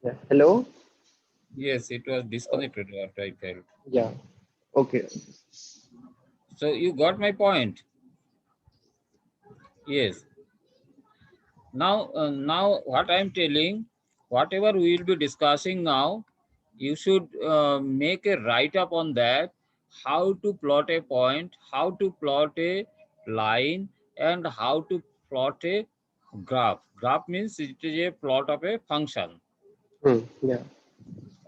Yeah. Hello? Yes, it was disconnected after I felt. Yeah. Okay. So you got my point. Yes. Now what I'm telling, whatever we will be discussing now, you should make a write up on that, how to plot a point, how to plot a line, and how to plot a graph. Graph means it is a plot of a function. Yeah.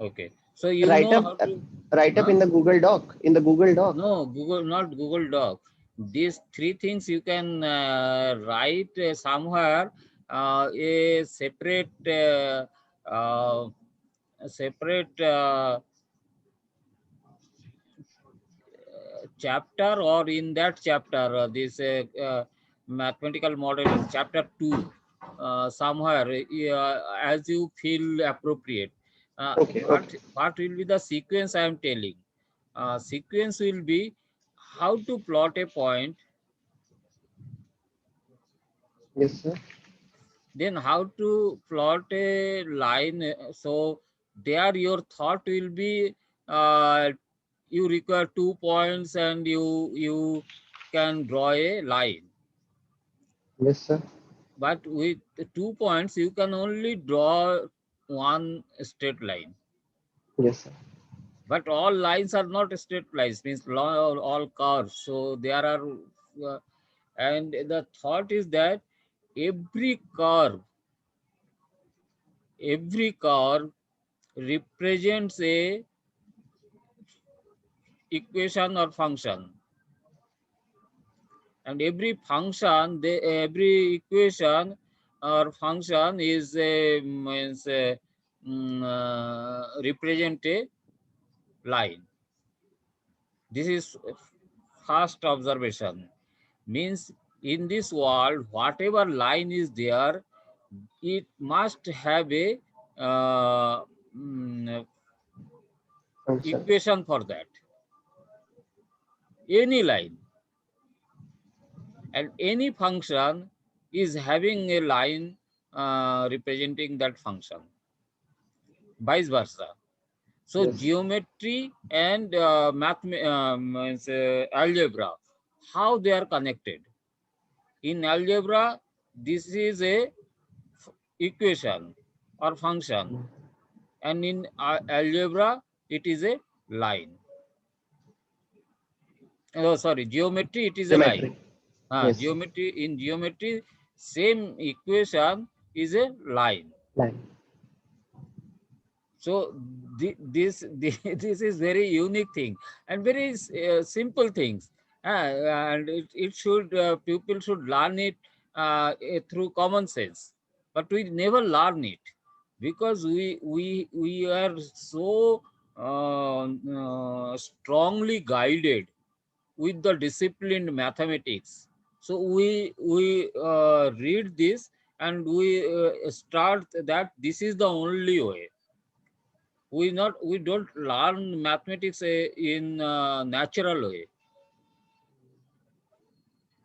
Okay. So you Write know up, how to, write up huh? in the Google Doc. In the Google Doc. No, Google, not Google Doc. These three things you can write somewhere, a separate uh, a separate chapter, or in that chapter this mathematical model chapter 2, somewhere as you feel appropriate. Okay. Okay. What will be the sequence I am telling? Sequence will be how to plot a point, Yes, sir. then how to plot a line. So there your thought will be, uh, you require 2 points and you can draw a line. Yes, sir. But with the 2 points you can only draw one straight line. Yes, sir. But all lines are not straight lines, means all curves. So there are uh, and the thought is that every curve every curve represents a equation or function, and every function, every equation or function is a means represent a line. This is first observation. Means in this world, whatever line is there, it must have a uh, mm, Function. equation for that. Any line and any function is having a line representing that function, vice versa. So Yes. geometry and algebra, how they are connected. In algebra, this is a equation or function, and in algebra, it is a line. Oh, sorry, geometry, it is a line. Geometry. Yes. Geometry, in geometry, same equation is a line. Line. So this is very unique thing and very simple things, and it should people should learn it through common sense. But we never learn it because we are so strongly guided with the disciplined mathematics. So we read this and we start that this is the only way. We don't learn mathematics in natural way.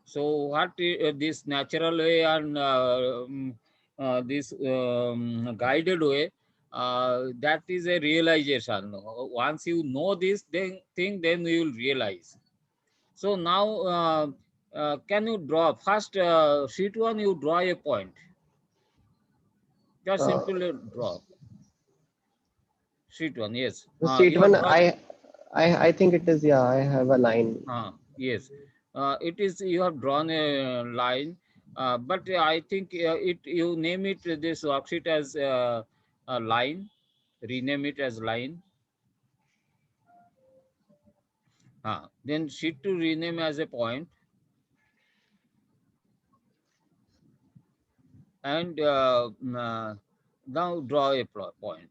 So what this natural way and this guided way, that is a realization. Once you know this then you will realize. So now can you draw first sheet one, you draw a point, just Uh, simply draw sheet one. Yes, the seat you have one, drawn. I think it is. Yeah, I have a line. Yes, it is. You have drawn a line, but I think it you name it this worksheet as a line. Rename it as line. Then sheet to rename as a point, and now draw a point.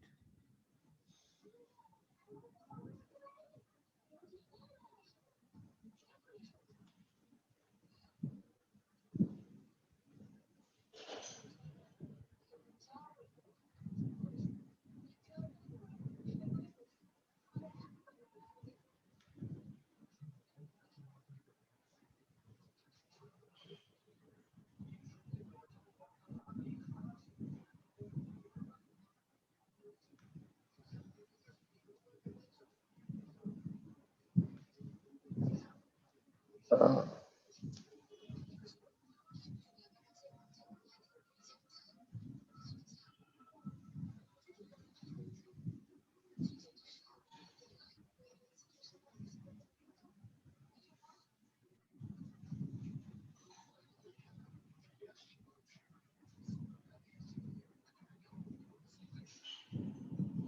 Uh,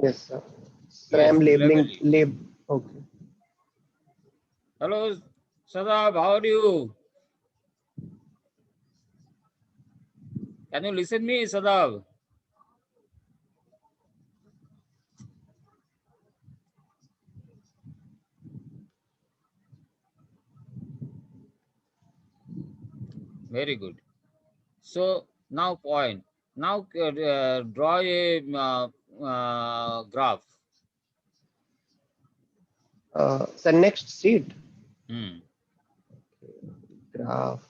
yes, sir. Sir, I Yes, am labeling. cleverly. Okay. Hello, Sadab, how are you? Can you listen me, Sadab? Very good. So now point. Now draw a graph. Sir, next sheet. Hmm. Graph.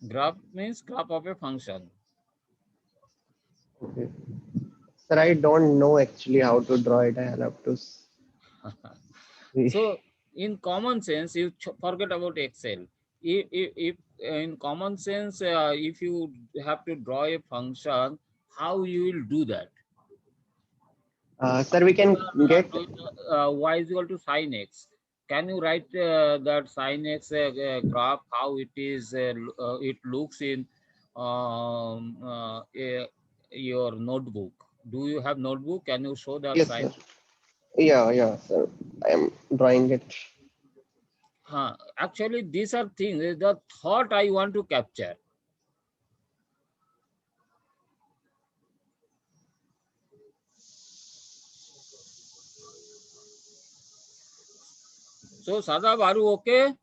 Graph means graph of a function. Okay. Sir, I don't know actually how to draw it. I'll have to see. So in common sense, you forget about Excel. If in common sense, if you have to draw a function, how you will do that? Sir, we can get. Doing y is equal to sin x. Can you write that sin x graph, how it is, it looks in your notebook? Do you have notebook? Can you show that Yes, sign? sir. Yeah, sir. I am drawing it. Actually, these are things, the thought I want to capture. So, Sadab, are you okay?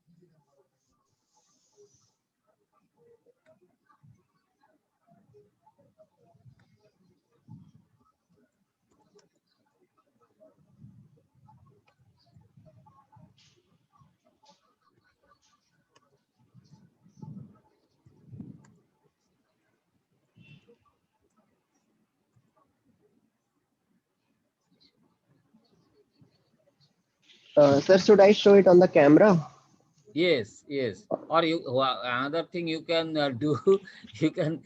Sir, should I show it on the camera? Yes, yes. Or you another thing you can do, you can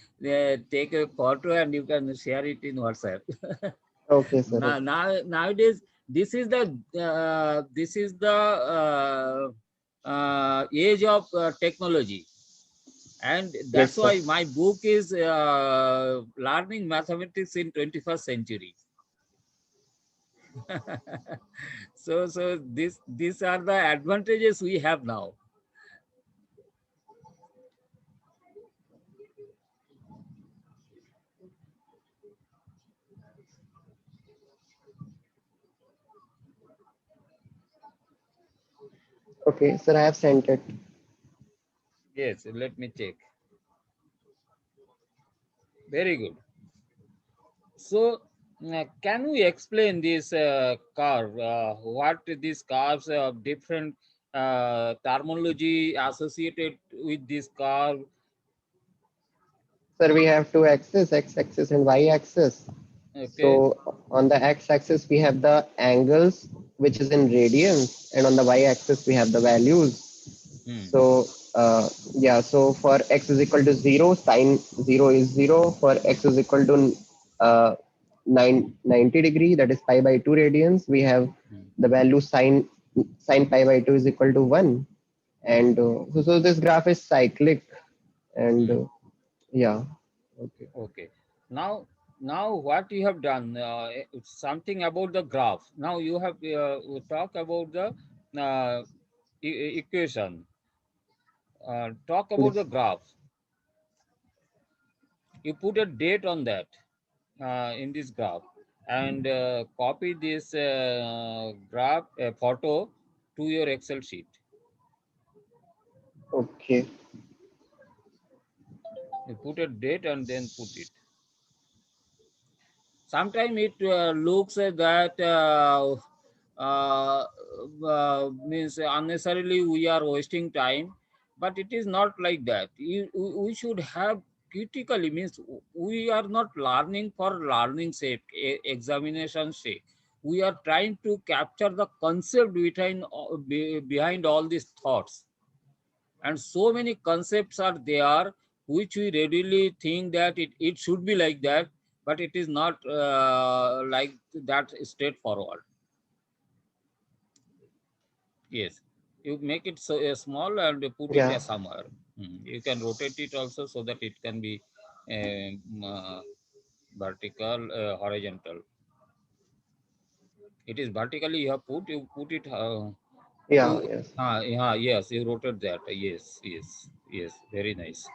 take a photo and you can share it in WhatsApp. Okay, sir. Now, Okay. nowadays, this is the age of technology, and Yes, that's sir. why my book is learning mathematics in 21st century. So these are the advantages we have now. Okay, sir, I have sent it. Yes, let me check. Very good. So, can we explain this curve? What these curves different terminology associated with this curve? Sir, we have two axes, x-axis and y-axis. Okay. So on the x-axis, we have the angles, which is in radians, and on the y-axis, we have the values. Hmm. So yeah, so for x is equal to 0, sine 0 is 0. For x is equal to 90 degree, that is pi by 2 radians, we have Hmm. the value sine pi by 2 is equal to 1. And so this graph is cyclic. And Hmm. yeah, okay. Okay. Now, now what you have done? Something about the graph. Now you have talk about the equation. Talk about the Yes. graph. You put a date on that in this graph and copy this graph photo to your Excel sheet. Okay. You put a date and then put it. Sometimes it looks that uh, means unnecessarily we are wasting time, but it is not like that. We should have critically, means we are not learning for learning sake, examination sake. we are trying to capture the concept behind all these thoughts. And so many concepts are there which we readily think that it should be like that, but it is not like that straightforward. Yes, you make it so small and you put it Yeah. somewhere. You can rotate it also so that it can be vertical, horizontal. It is vertically you put it Yeah. you Yes. yeah, yes, you rotate that. Yes, yes, yes, very nice.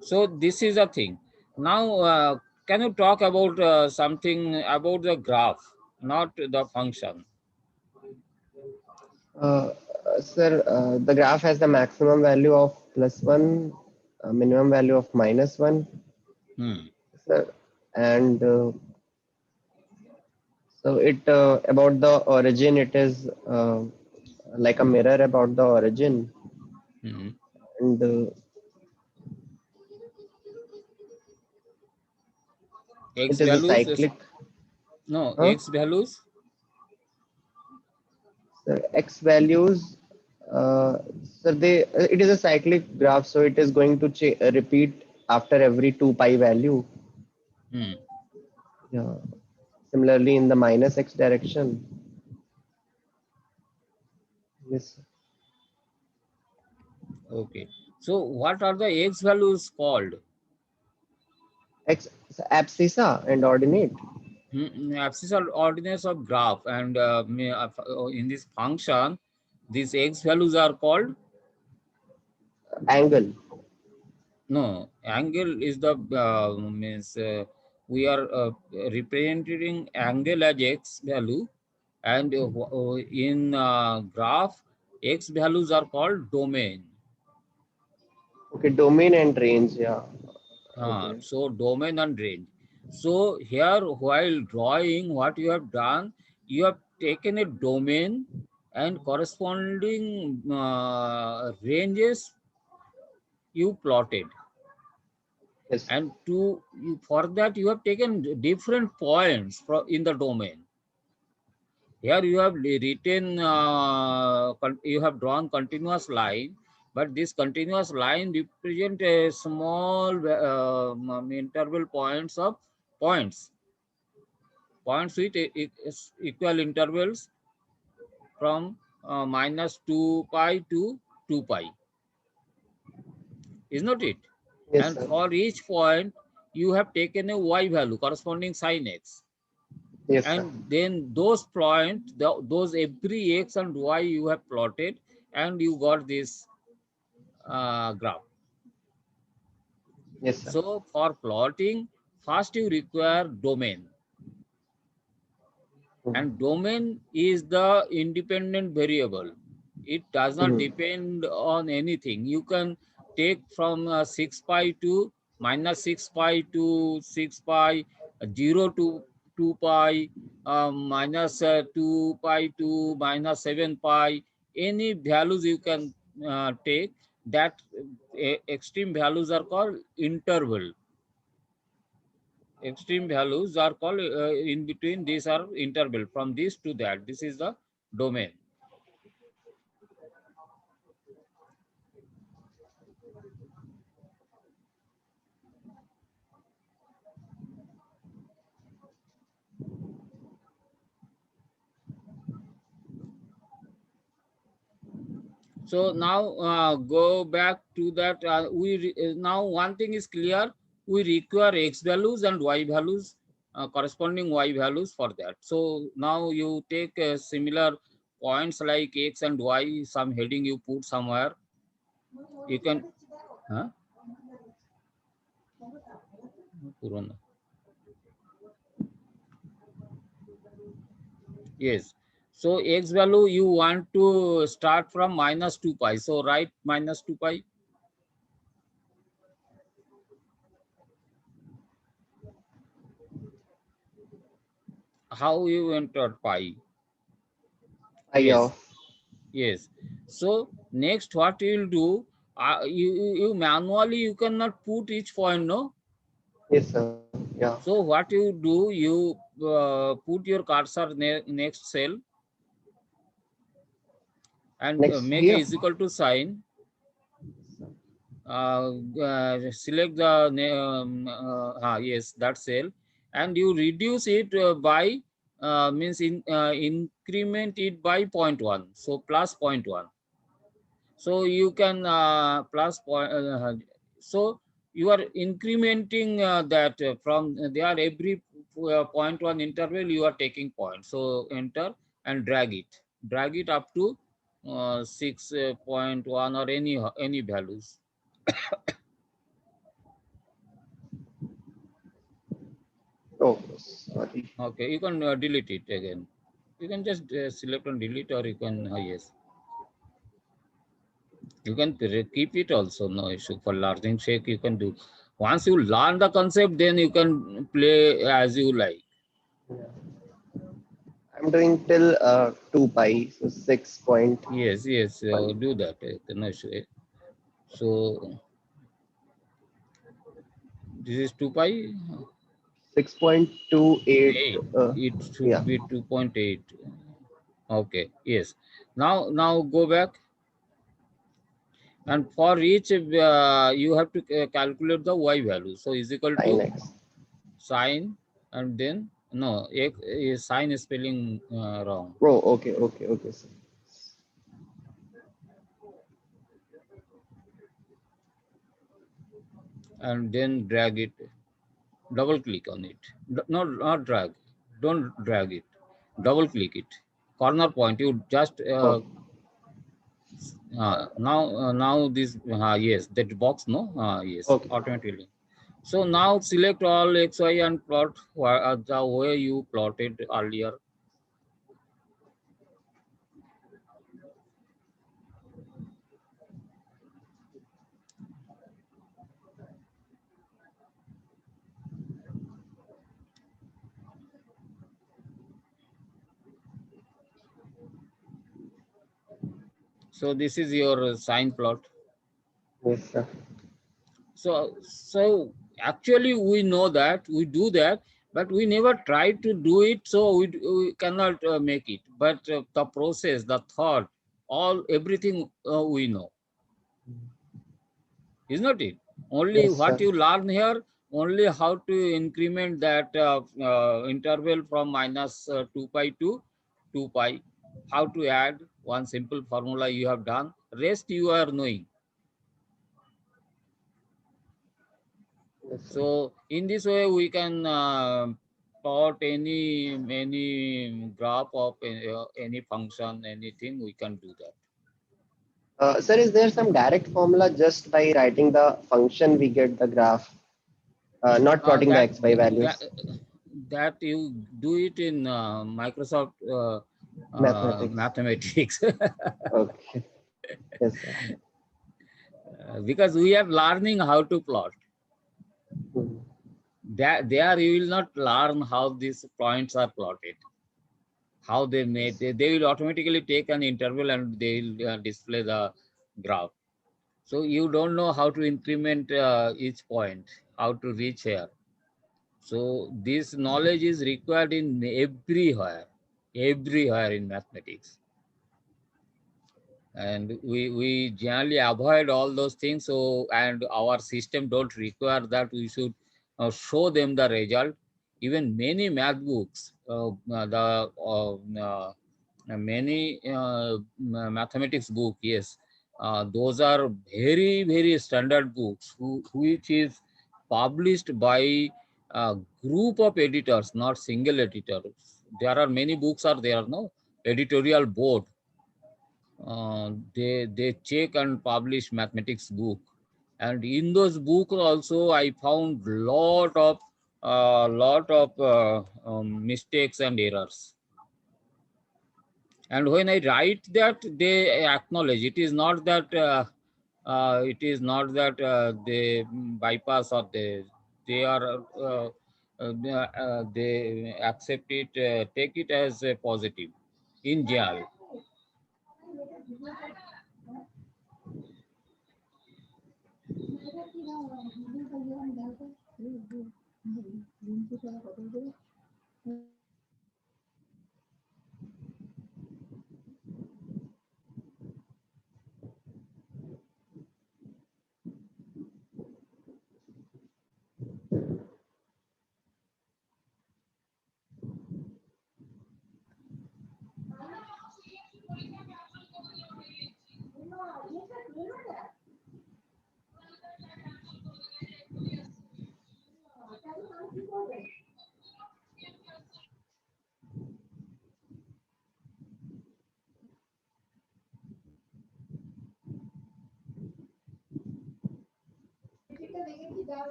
So this is a thing. Now, can you talk about something about the graph, not the function? Uh, Sir, the graph has the maximum value of +1, minimum value of -1, Hmm. sir, and so it about the origin, it is like a mirror about the origin, Hmm. and X it is a values is cyclic. no Huh? X values. So x values, so it is a cyclic graph, so it is going to repeat after every 2 pi value. Hmm. Yeah. Similarly, in the -x direction. Yes. Okay. So what are the X values called? X abscissa and ordinate. Abscissal ordinates of graph, and in this function, these X values are called. Angle. No, angle is the means we are representing angle as X value, and in graph, X values are called domain. Okay, domain and range. Yeah. Okay. So domain and range. So here, while drawing, what you have done, you have taken a domain and corresponding ranges you plotted, Yes. and for that you have taken different points in the domain. Here you have written, you have drawn continuous line, but this continuous line represent a small interval points, points with equal intervals from -2 pi to 2 pi, is not it? Yes, And sir. for each point, you have taken a y value corresponding sin x. Yes, sir. And then those points, those every x and y you have plotted, and you got this graph. Yes, sir. So for plotting, first you require domain, and Mhm. domain is the independent variable. It does not Mhm. depend on anything. You can take from 6 pi to -6 pi to 6 pi, 0 to 2 pi, -2 pi to -7 pi. Any values you can take. That extreme values are called interval. Extreme values are called in between, these are interval from this to that. This is the domain. So now go back to that. Now one thing is clear. We require x values and y values, corresponding y values for that. So now you take similar points like x and y, some heading you put somewhere. You can, huh? Purana. Yes. So x value you want to start from -2 pi. So write -2 pi. How you enter pi? I Yes. of. Yes. So next what you will do, you manually you cannot put each point, no? Yes, sir. Yeah. So what you do, you put your cursor next cell and Next make a here. is equal to sign. Select the yes, that cell, and you reduce it by means increment it by 0.1, so plus 0.1. So you can plus point. So you are incrementing that from there every 0.1 interval you are taking point. So enter and drag it up to 6.1 or any values. Oh, sorry. Okay, you can delete it again. You can just select and delete, or you can yes. You can keep it also, no issue. For learning sake, you can do. Once you learn the concept, then you can play as you like. I'm doing till 2 pi, so 6.1. Yes, yes, do that. No issue. So this is 2 pi. 6.28. 8. It Yeah, should be 2.8. Okay, yes. Now go back. And for each, you have to calculate the y value. So is equal to 9x. sine, and then no, sine is spelling wrong. Oh, okay. Sir. And then drag it, double click on it. No, not drag. Don't drag it. Double click it. Corner point. You just Oh, now this yes, that box, no, yes, okay. automatically. So now select all xy and plot the way you plotted earlier. So this is your sine plot. Yes, sir. So actually we know that we do that, but we never try to do it, so we cannot make it. But the process, the thought, everything we know, is not it? Only Yes, what sir. you learn here, only how to increment that interval from minus 2 pi to 2 pi, how to add one simple formula you have done. Rest you are knowing. Yes, sir. So in this way, we can plot any graph of any function, anything. We can do that. Sir, is there some direct formula just by writing the function we get the graph, not Uh, plotting the that xy that values? that you do it in Microsoft Mathematics. mathematics. Okay. Yes, sir. Because we are learning how to plot. Hmm. That there you will not learn how these points are plotted, how they made. They will automatically take an interval and they will display the graph. So you don't know how to increment each point, how to reach here. So this knowledge is required in everywhere in mathematics. And we generally avoid all those things. So, and our system don't require that we should show them the result. Even many math books, the many mathematics book, yes, those are very standard books which is published by a group of editors, not single editors. There are many books are there, no editorial board. They check and publish mathematics book, and in those book also I found lot of mistakes and errors. And when I write that, they acknowledge. It is not that they bypass, or they are they accept it, take it as a positive in general.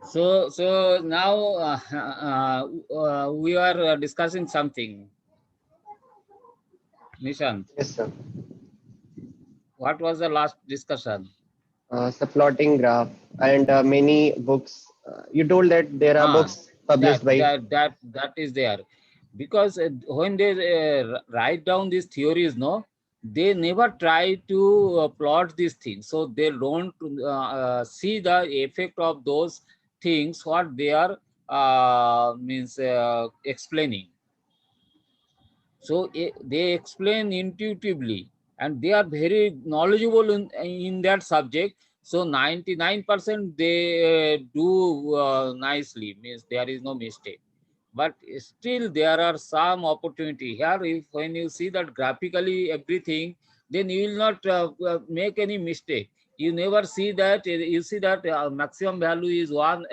So now we are discussing something. Nishant, Yes, sir. what was the last discussion? The plotting graph and many books. You told that there are Ah, books published by. that is there, because when they write down these theories, no, they never try to plot these things, so they don't see the effect of those things what they are means explaining. So they explain intuitively, and they are very knowledgeable in that subject. So 99% they do nicely, means there is no mistake. But still there are some opportunity here. If when you see that graphically everything, then you will not make any mistake. You never see that. You see that maximum value is 1,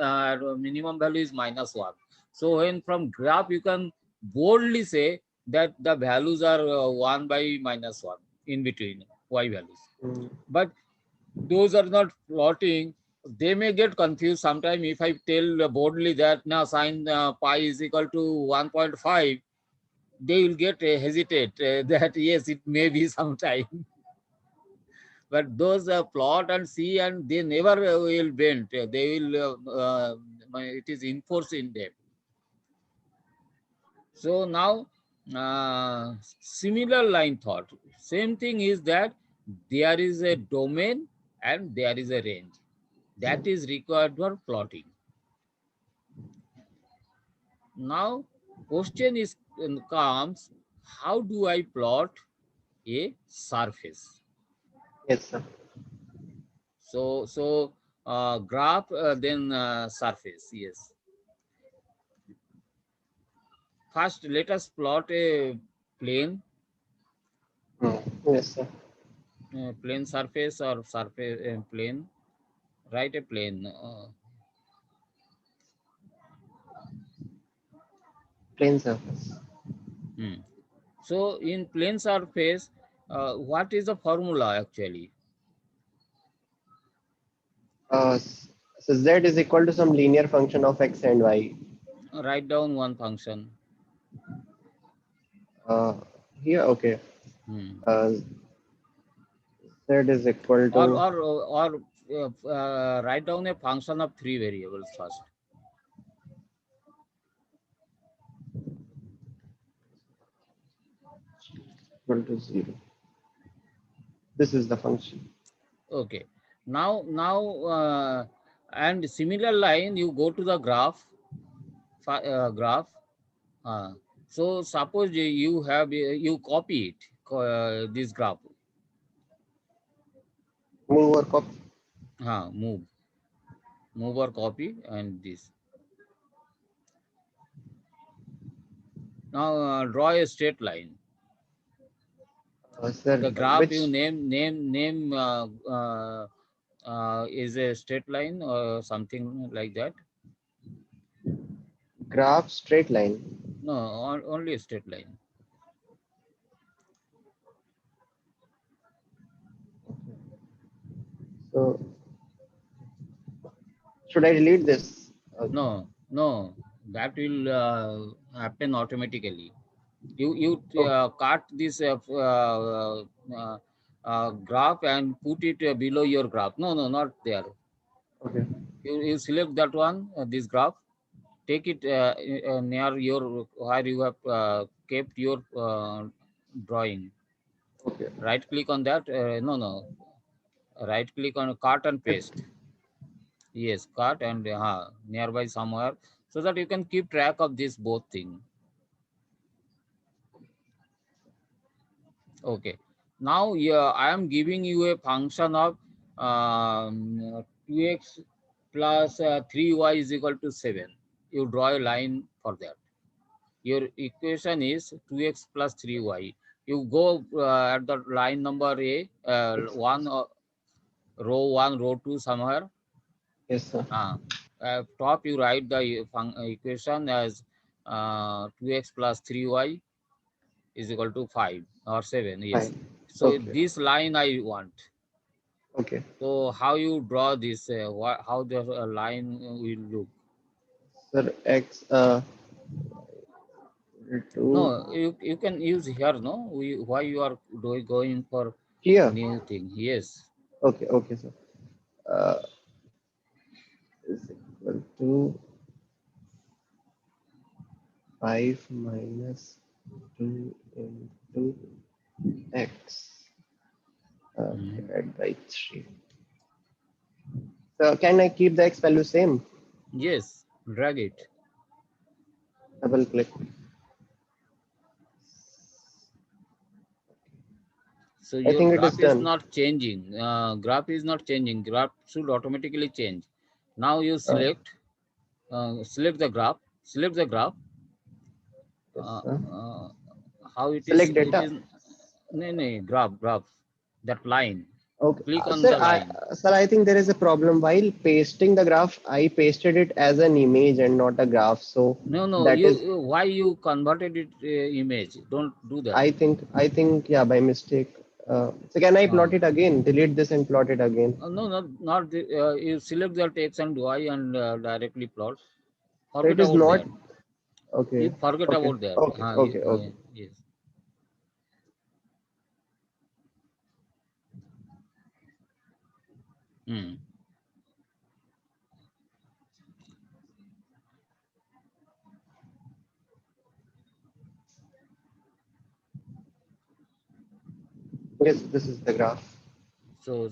minimum value is -1. So when from graph you can boldly say that the values are 1 by -1 in between y values. Mm, But those are not plotting. They may get confused sometime. If I tell boldly that now sine pi is equal to 1.5, they will get hesitate that yes, it may be sometime. But those plot and see, and they never will bend. They will, it is enforced in them. So now, similar line thought. Same thing is that there is a domain and there is a range that is required for plotting. Now, question is comes: how do I plot a surface? yes, sir. So graph, then surface. Yes. First, let us plot a plane, Mm, yes, sir. plane surface or surface plane. Write a plane. Plane surface. Hmm. So in plane surface, what is the formula actually? So z is equal to some linear function of x and y. Write down one function. Uh, Here, okay. Hmm. Uh, z is equal Or to write down a function of 3 variables first. equal to 0. This is the function. Okay. Now and similar line you go to the graph. Graph. Uh, so suppose you have you copy it, this graph. Move or copy. Move or copy, and this. Now draw a straight line. Sir, The graph you which name is a straight line or something like that. graph straight line? No, only a straight line. So should I delete this? No, that will happen automatically. You Oh, cut this uh, graph and put it below your graph. No, not there. okay. You select that one, this graph. Take it near your where you have kept your drawing. Okay. Right click on that. No. Right click on cut and It, paste. Yes, cut and nearby somewhere, so that you can keep track of this both thing. Okay. Now, yeah, I am giving you a function of 2x plus 3y is equal to 7. You draw a line for that. Your equation is 2x plus 3y. You go at the line number A, one row 1, row 2 somewhere. yes, sir. Top you write the equation as 2x plus 3y is equal to 5 or 7. Yes, Fine. So Okay. this line I want. Okay. So how you draw this? How the line will look? Sir, X No, to you can use here. No, why you are going for here. new thing? Yes. Okay. Okay, sir. Uh, is equal to 5 minus 2 into x divided by 3. So can I keep the x value same? Yes. Drag it. Double click. So I your think it is graph is done. not changing. Graph is not changing. Graph should automatically change. Now you Uh, select the graph. Select the graph. yes, Uh, sir. uh, how it is? Select It data. is. No, no, graph. That line. Okay, Click on sir. the line. Sir, I think there is a problem while pasting the graph. I pasted it as an image and not a graph. So No, no. that is, Why you converted it image? Don't do that. yeah, by mistake. So can I Uh, plot it again? Delete this and plot it again. no, not the, you select the X and Y and directly plot. So it Forget is about not that. You okay. forget Okay. about that. Okay. Okay. Okay. Yes. Hmm. Yes, this is the graph. So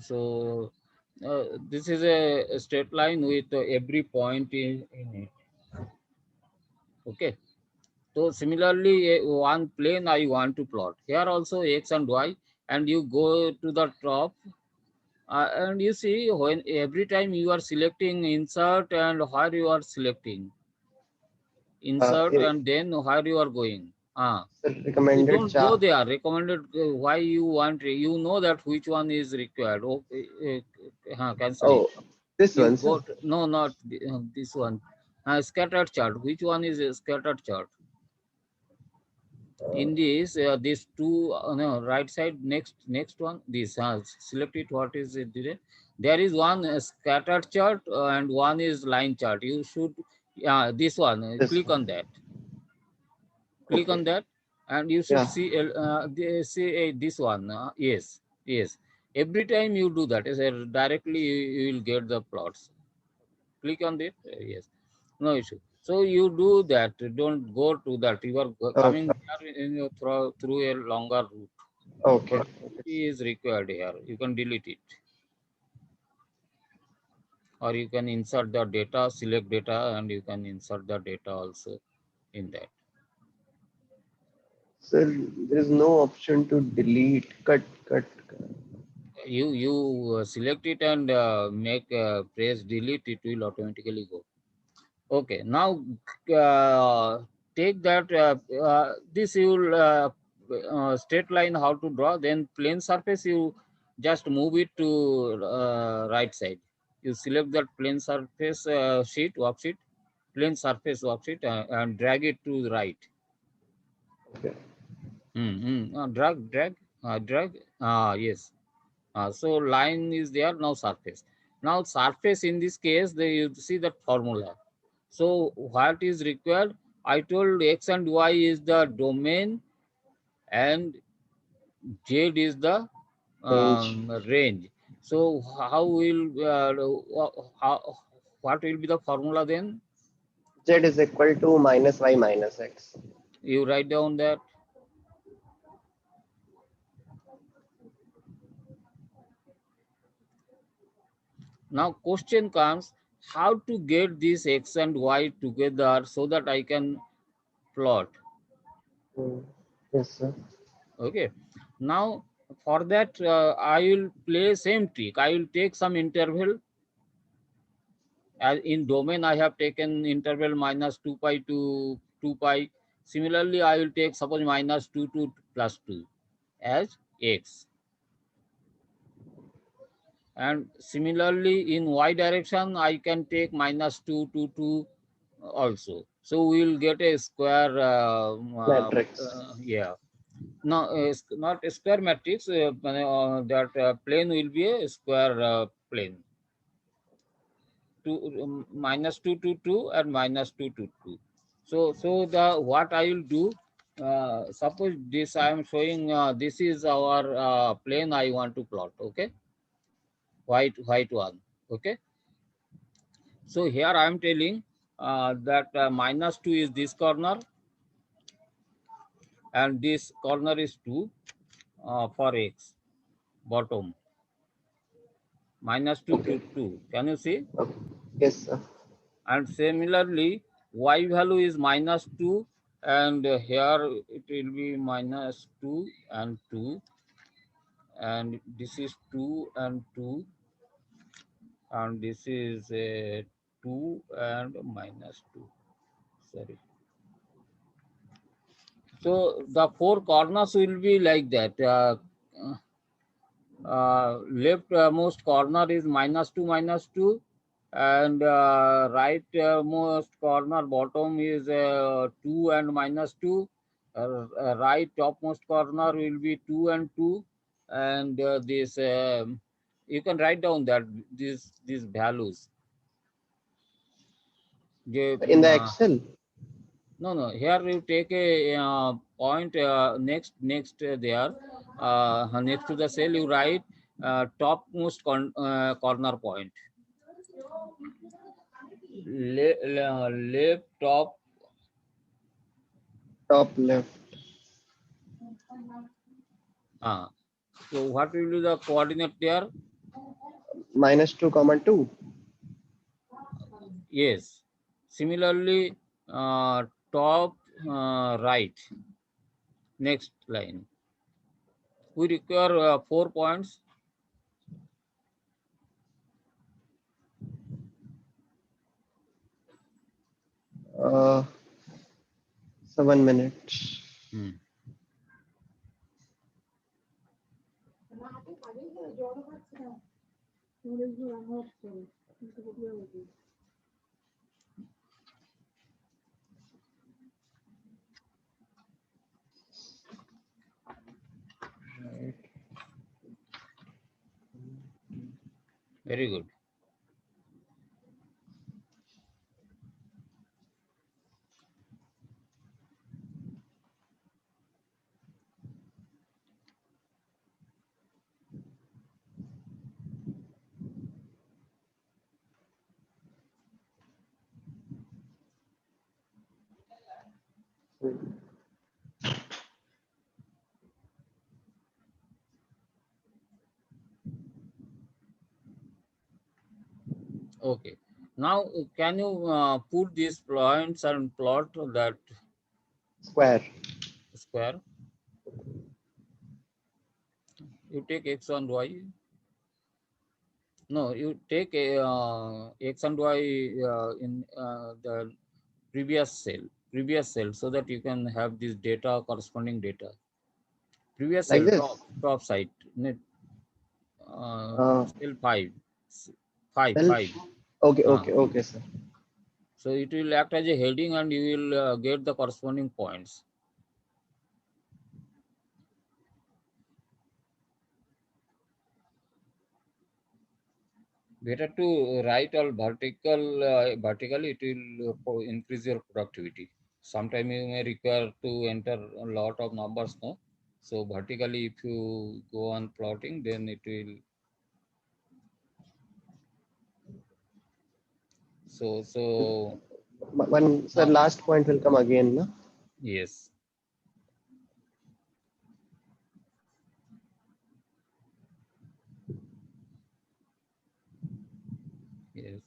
this is a straight line with every point in it. Okay. So similarly, one plane I want to plot. Here also X and Y, and you go to the top, and you see when every time you are selecting insert and where you are selecting insert It and then where you are going. is You recommended don't go chart. there. Recommended why you want. You know that which one is required. Okay, cancel it. Oh, this You one, go sir. to, no, not this one. Scattered chart. Which one is a scattered chart? In this, these two, no, right side, next one, this, select it, what is it there? There is one scattered chart and one is line chart. You should, this one, This click on one. that. Click Okay. on that and you should Yeah. see, see this one, yes, yes. Every time you do that, directly you will get the plots. Click on it, yes, no issue. So you do that, don't go to that. You are Okay. coming here through a longer route. Okay. Productivity is required here. You can delete it, or you can insert the data, select data, and you can insert the data also in that. Sir, there is no option to delete. Cut. You select it and make press delete. It will automatically go. Okay, now take that. This you will straight line how to draw. Then plane surface you just move it to right side. You select that plane surface sheet worksheet, plane surface worksheet, and drag it to the right. Okay. Drag. Yes. So line is there, now surface. Now surface in this case, you see that formula. So what is required? I told X and Y is the domain and Z is the Range. range. So how will, what will be the formula then? Z is equal to minus y minus x. You write down that. Now question comes, how to get this X and Y together so that I can plot. Hmm. Yes, sir. Okay. Now for that, I will play same trick. I will take some interval. As in domain, I have taken interval minus 2 pi to 2 pi. Similarly, I will take suppose minus 2 to plus 2 as x. And similarly, in y direction, I can take minus 2 to 2 also. So we will get a square, Matrix. yeah. No, it's not a square matrix. That plane will be a square plane. Minus 2 to 2 and minus 2 to 2. So the what I will do, suppose this I am showing, this is our plane I want to plot. Okay, white one. Okay, so here I am telling that minus 2 is this corner and this corner is 2 for x bottom, minus 2 Okay. to 2. Can you see? Okay. Yes, sir. And similarly, y value is minus 2, and here it will be minus 2 and 2, and this is 2 and 2, and this is 2 and minus 2. Sorry. So the four corners will be like that. Leftmost corner is minus 2 minus 2, and rightmost corner bottom is 2 and minus 2. Right topmost corner will be 2 and 2, and this you can write down that these values. In the Excel. No, here you take a point next there, next to the cell you write topmost corner point. Left top. Top left. So what will be the coordinate there? Minus 2 comma 2. Yes. Similarly, top right. Next line. We require 4 points. So 1 minute. Right. Very good. Okay. Now, can you put these points and plot that Square. square? You take x and y. No, you take x and y in the previous cell, so that you can have this data, corresponding data. Previous Like cell, this. top side, cell 5, Self. 5. Okay, Uh, okay, okay, sir. so it will act as a heading, and you will get the corresponding points. Better to write all vertically, it will increase your productivity. Sometimes you may require to enter a lot of numbers, no? So vertically, if you go on plotting, then it will. So One, sir, last point will come again, no? yes. Yes.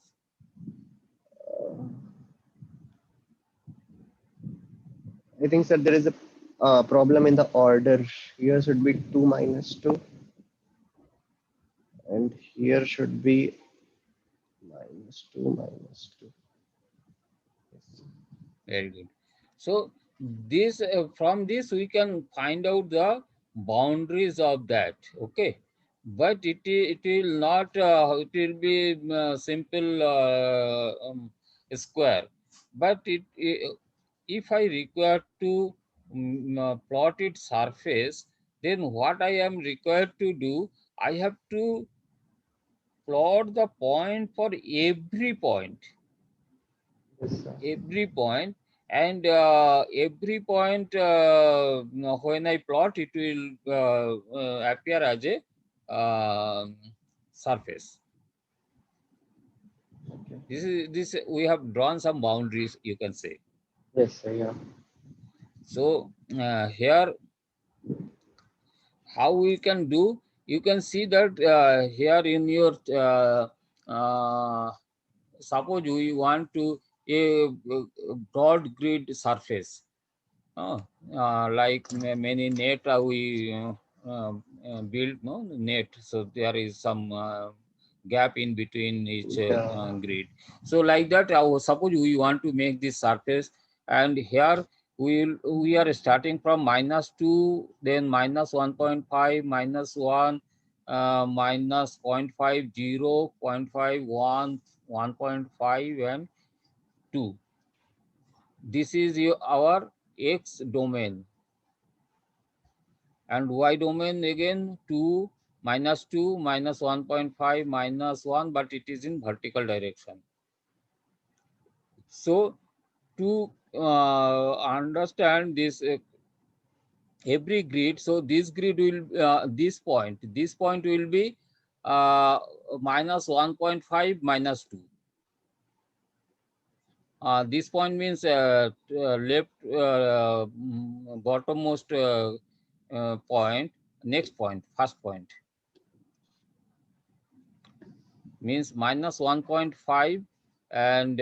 I think, sir, there is a problem in the order. Here should be 2 minus 2. And here should be minus 2 minus 2. Yes. Very good. So this from this we can find out the boundaries of that. Okay, but it will not. It will be simple square. But if I require to plotted surface, then what I am required to do, I have to plot the point for every point. Yes, sir. Every point, and every point, when I plot, it will appear as a surface. Okay. This we have drawn some boundaries, you can say. Yes, sir. Yeah. So here, how we can do, you can see that here in your suppose we want to a broad grid surface. Oh, like many net we build, no net. So there is some gap in between each Yeah. grid. So like that, suppose we want to make this surface, and here we are starting from -2, then -1.5, -1, minus 0.50, 0.51, 1.5, and 2. This is our x domain, and y domain again 2, -2, -1.5, -1, but it is in vertical direction. So to understand this every grid, so this grid will this point will be -1.5, -2. This point means left bottommost point, next point, first point, means -1.5, and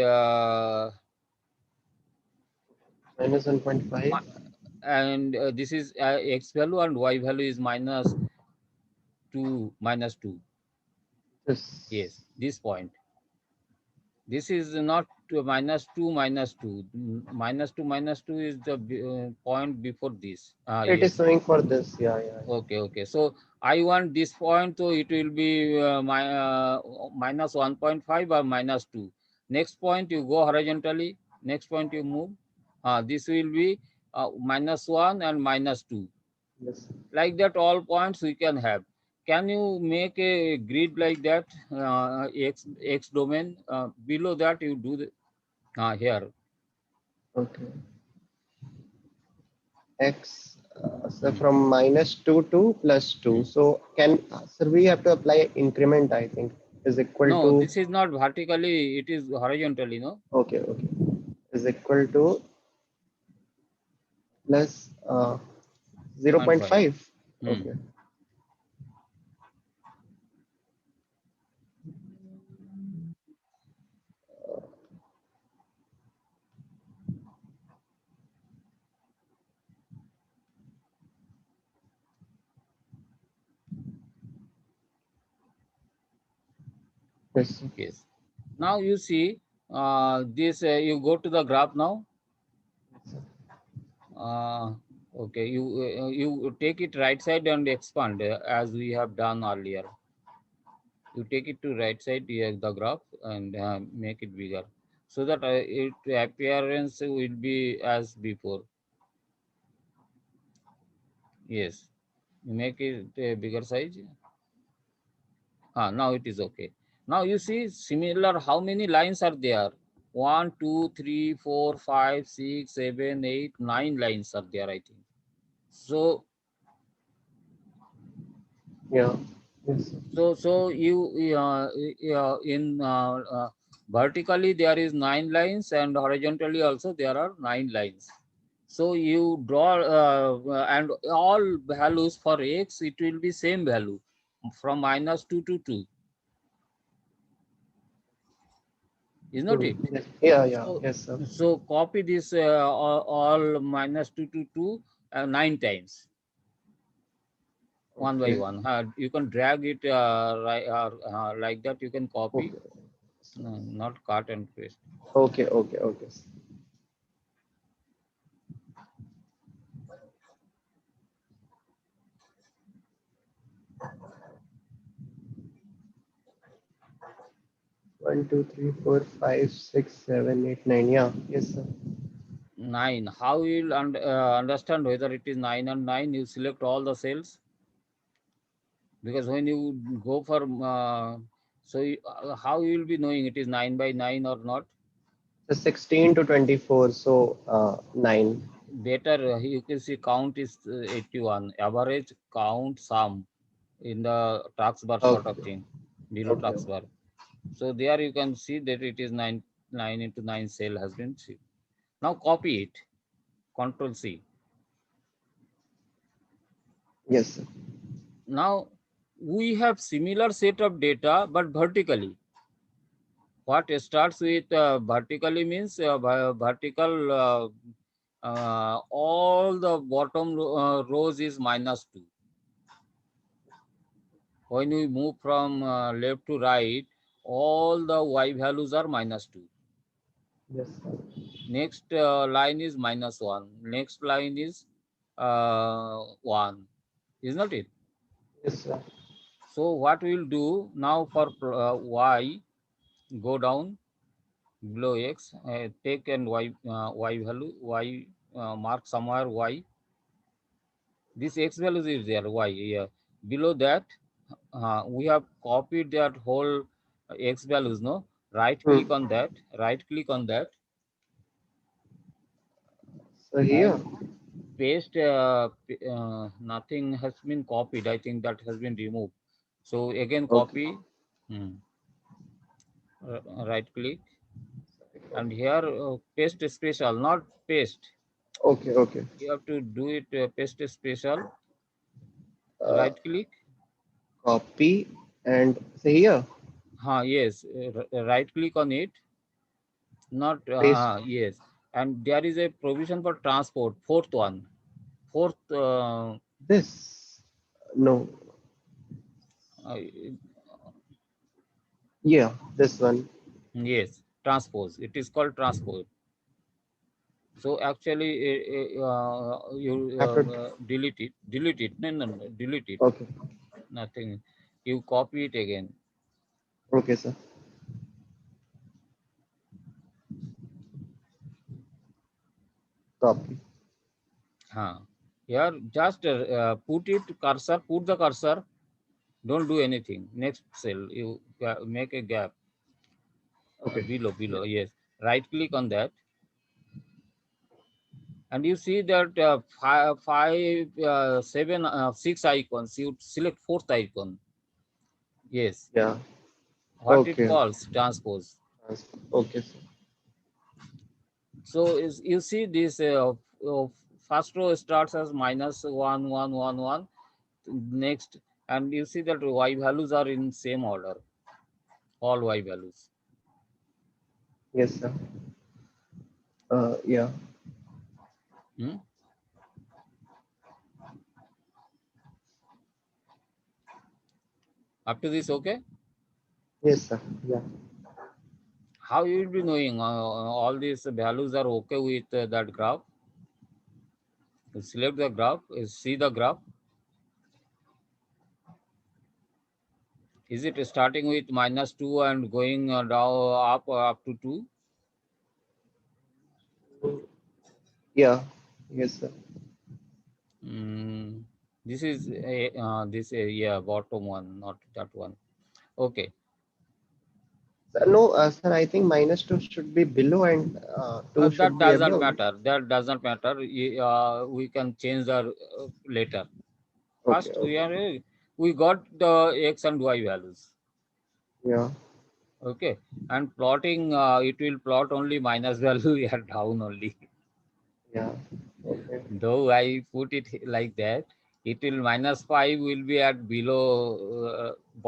-1.5. this is x value, and y value is -2, -2. Yes, Yes. this point. This is not -2, -2. -2, -2 is the point before this. It is Yes. showing for this. Yeah, yeah, yeah. Okay, okay. So I want this point, so it will be -1.5 or -2. Next point, you go horizontally. Next point, you move. This will be -1 and -2. Yes. Like that, all points we can have. Can you make a grid like that? X domain. Below that, you do the here. Okay. X. So Mm. from -2 to +2. Mm. So sir, we have to apply increment, I think, is equal No, to. this is not vertically. It is horizontally. No. Okay, okay. Is equal to plus 0.5. 0.5. Hmm. Okay. Yes, sir. Yes. Now you see this. You go to the graph now. Yes, sir. Okay. You take it right side and expand as we have done earlier. You take it to right side, the graph, and make it bigger, so that it appearance will be as before. Yes. You make it a bigger size. Now it is okay. Now you see similar, how many lines are there? 1, 2, 3, 4, 5, 6, 7, 8, 9 lines are there, I think. So Yeah. Yes, sir. so you in vertically there is 9 lines, and horizontally also there are 9 lines. So you draw and all values for x, it will be same value from -2 to 2. Is not it? Yes. Yeah, yeah. So, Yes, sir. so copy this all -2 to 2 9 times, one by Okay. one. You can drag it right, like that. You can copy, Okay. no, not cut and paste. Okay, okay, okay. 1, 2, 3, 4, 5, 6, 7, 8, 9. Yeah, yes, sir. 9. How you will understand whether it is 9 and 9? You select all the cells, because when you go for how you will be knowing it is 9 by 9 or not? So 16 to 24, so 9. Better you can see count is 81. Average count sum in the task bar sort of Okay. thing, below Okay. task bar. So there you can see that it is 9 into 9 cell has been see. Now copy it. Control C. Yes, sir. Now we have similar set of data but vertically. What starts with vertically means vertical all the bottom rows is -2. When we move from left to right, all the y values are -2. Yes, sir. Next line is -1. Next line is 1. Is not it? Yes, sir. So what we will do now for y, go down below x, take and y value, y mark somewhere y. This x value is there, y. Yeah. Below that, we have copied that whole x values. No, right click Hmm. on that. Right click on that So here, and paste. Nothing has been copied. I think that has been removed. So again, okay, copy. Hmm. Right click and here paste special, not paste. okay, okay. You have to do it paste special. Uh, Right click. Copy and say here, Yes, right click on it. Not paste yes, and there is a provision for transport. Fourth one, fourth. this. No, Uh, yeah, this one. yes, transpose. It is called transpose. So actually, you Have to. delete it. Delete it. No, no, no. Delete it. Okay, Nothing. You copy it again. okay, sir. Copy. Here, just put it cursor. Put the cursor. Don't do anything. Next cell, you make a gap Okay. below. Yeah. Yes, right click on that, and you see that seven, six icons. You select fourth icon. Yes, Yeah. what it Okay. calls transpose. Okay, sir. So is you see this first row starts as -1 1 1 1. Next, and you see that y values are in same order. All y values. Yes, sir. Yeah. Hmm? Up to this, okay? Yes, sir. Yeah. How you will be knowing all these values are okay with that graph? You select the graph, you see the graph. Is it starting with -2 and going down up to 2? Yeah. Yes, sir. Mm, this is yeah, bottom one, not that one. Okay. No, sir. I think -2 should be below and 2 That should be doesn't above. matter. That doesn't matter. We can change the later. Okay. First, Okay. we got the x and y values. Yeah. Okay, and plotting it will plot only minus value here down only. Yeah. Okay. Though I put it like that, it will -5 will be at below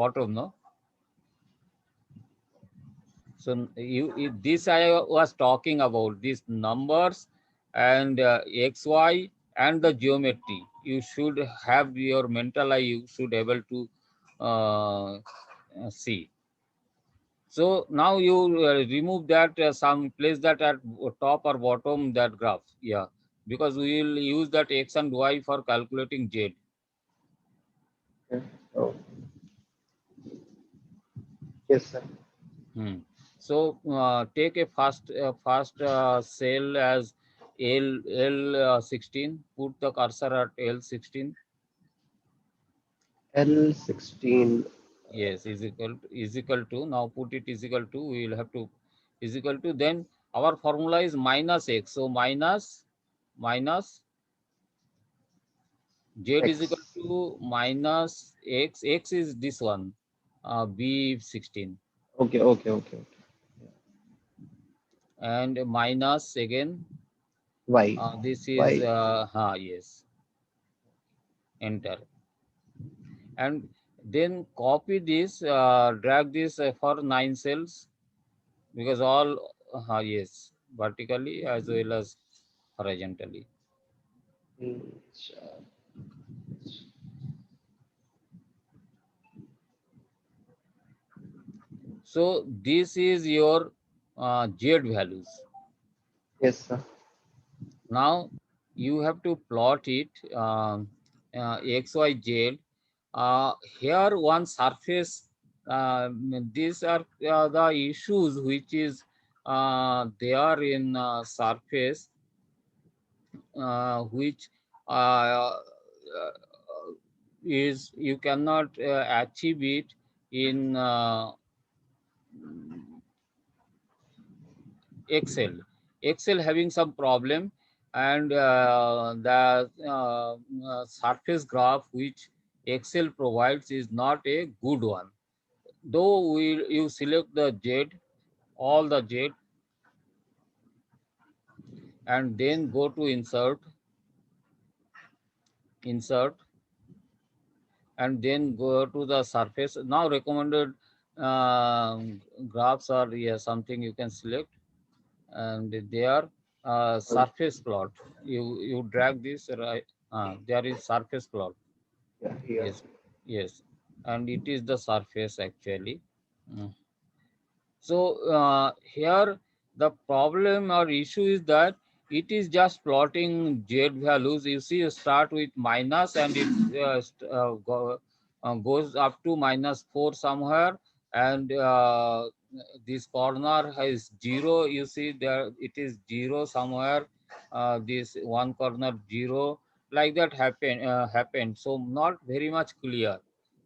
bottom, no? So this I was talking about these numbers and xy and the geometry. You should have your mental eye. You should able to see. So now you remove that some place that at top or bottom that graph. Yeah, because we will use that x and y for calculating z. Okay. Oh. Yes, sir. Hmm. So take a first cell as L16. Put the cursor at L16. L16. Yes, is equal to. Now put it is equal to. We will have to is equal to. Then our formula is minus x. So minus z is X. equal to minus x. X is this one, B16, Okay, okay, okay, okay. and minus again. Y. This is Y. yes. Enter, and then copy this. Drag this for 9 cells, because all yes, vertically as well as horizontally. H, So this is your z values. yes, sir. Now you have to plot it, x, y, z. Here one surface. These are the issues which is there in surface, which uh, is you cannot achieve it in Excel. Excel having some problem, and the surface graph which Excel provides is not a good one. Though you select the Z, all the Z, and then go to insert, and then go to the surface. Now recommended graphs are, yeah, something you can select, and they are surface plot. You drag this right. There is surface plot. Yeah, here. Yes, yes, and it is the surface actually. Mm. So here the problem or issue is that it is just plotting z values. You see, you start with minus, and it goes up to -4 somewhere, and this corner has 0. You see there it is 0 somewhere. This one corner 0, like that happened. So not very much clear.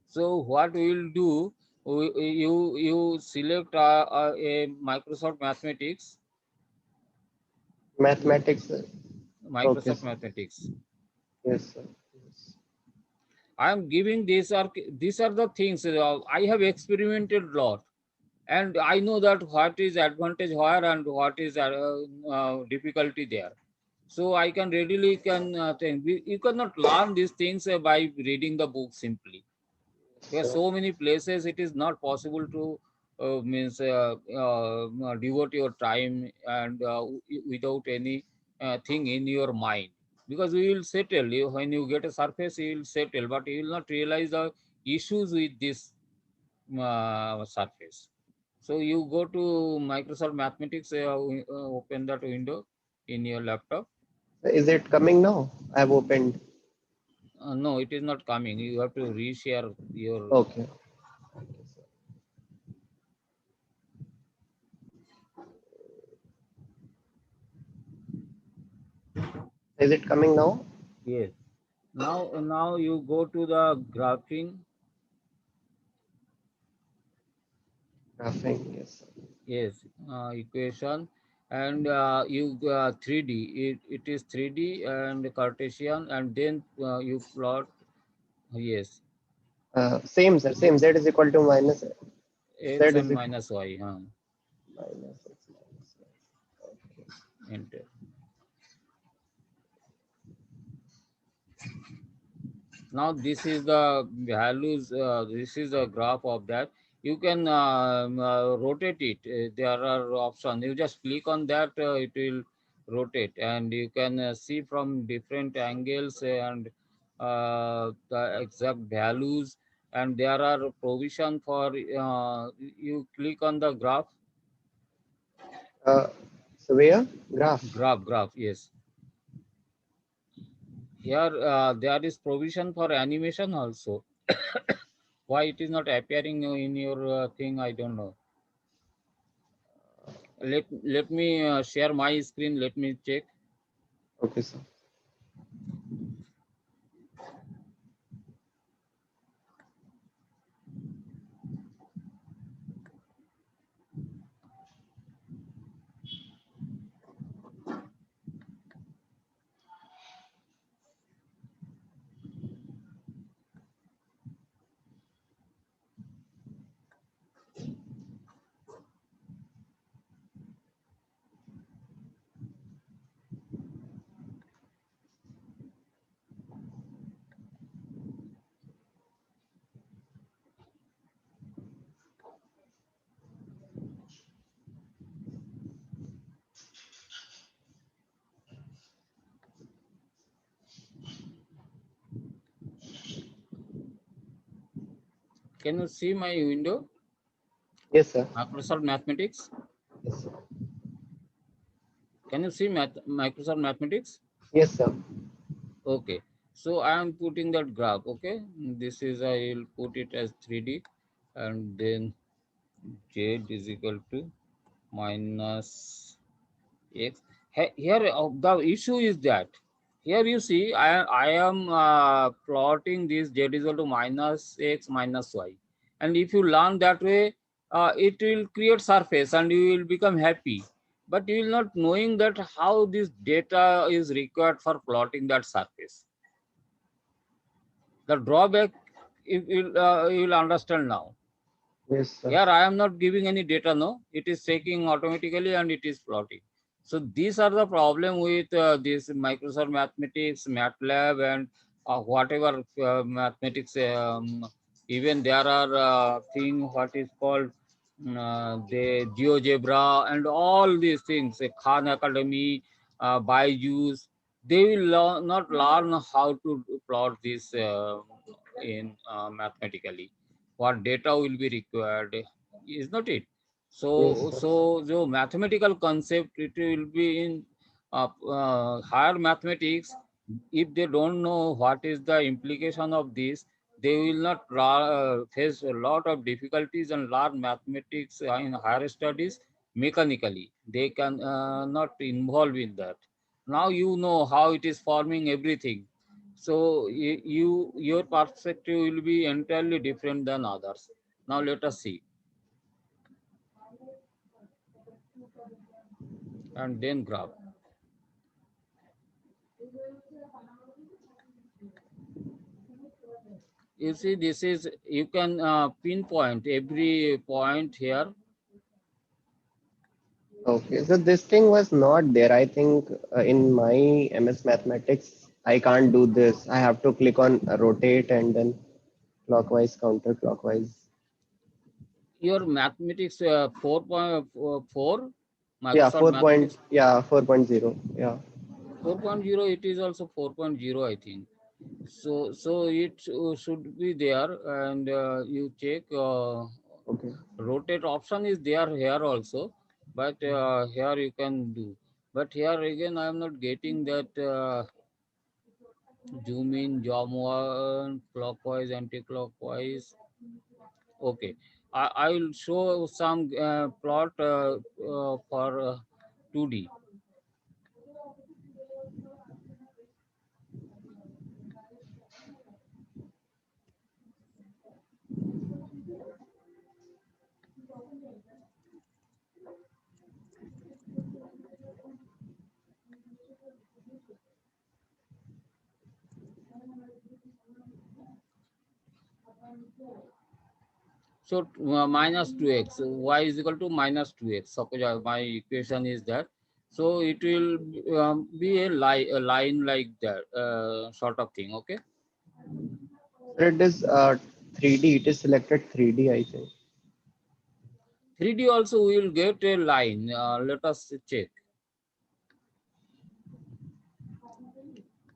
So what we will do, you select a Microsoft Mathematics. Mathematics. Okay, Microsoft sir. Mathematics. Yes, sir. Yes. I am giving these are the things I have experimented a lot, and I know that what is advantage where and what is difficulty there. So I can readily think. You cannot learn these things by reading the book simply. There are Sir. so many places it is not possible to means devote your time, and without any thing in your mind, because you will settle. When you get a surface, you will settle, but you will not realize the issues with this surface. So you go to Microsoft Mathematics, open that window in your laptop. Is it coming now? I've opened. No, it is not coming. You have to reshare your. Okay. Okay, sir. Is it coming now? Yes. Now you go to the graphing. Graphing. Yes, sir. Yes, equation, and you 3D. It is 3D and Cartesian, and then you plot. Yes, Same, sir. Same. Z is equal to minus. Z x is and equal minus y. minus x minus y. Okay. Enter. Now this is the values. This is the graph of that. You can rotate it. There are options. You just click on that. It will rotate, and you can see from different angles and the exact values. And there are provision for you click on the graph. Uh, so where? Graph. Graph. Yes. Here there is provision for animation also. Why it is not appearing in your thing, I don't know. Let me share my screen. Let me check. Okay, sir. Can you see my window? Yes, sir. Microsoft Mathematics. Yes, sir. Can you see Microsoft Mathematics? Yes, sir. Okay. So I am putting that graph. Okay. This is, I will put it as 3D, and then Z is equal to minus x. Here the issue is that here you see I am plotting this z is equal to minus x minus y, and if you learn that way, it will create surface and you will become happy. But you will not knowing that how this data is required for plotting that surface. The drawback, you will understand now. Yes, sir. Here I am not giving any data, no. It is taking automatically and it is plotting. So these are the problem with this Microsoft Mathematics, MATLAB, and whatever mathematics. Even there are thing what is called the GeoGebra and all these things. Khan Academy, Byju's. They will not learn how to plot this in mathematically. What data will be required, is not it? Yes, So sir. the mathematical concept, it will be in higher mathematics. If they don't know what is the implication of this, they will not face a lot of difficulties and learn mathematics in higher studies mechanically. They can not involve in that. Now you know how it is forming everything. So your perspective will be entirely different than others. Now let us see, and then graph. You see, this is, you can pinpoint every point here. Okay, so this thing was not there. I think in my MS Mathematics, I can't do this. I have to click on rotate and then clockwise, counterclockwise. Your mathematics 4.4, Yeah, Microsoft Mathematics 4.0. Yeah. 4.0, it is also 4.0, I think. So it should be there, and you check Okay. rotate option is there here also, but here you can do. But here again, I am not getting that zoom in, zoom one, clockwise, anti-clockwise. Okay, I will show some plot for 2D. So minus 2x, y is equal to minus 2x. Suppose my equation is that. So it will be a line like that, sort of thing. Okay. So it is 3D. It is selected 3D, I think. 3D also we will get a line. Let us check.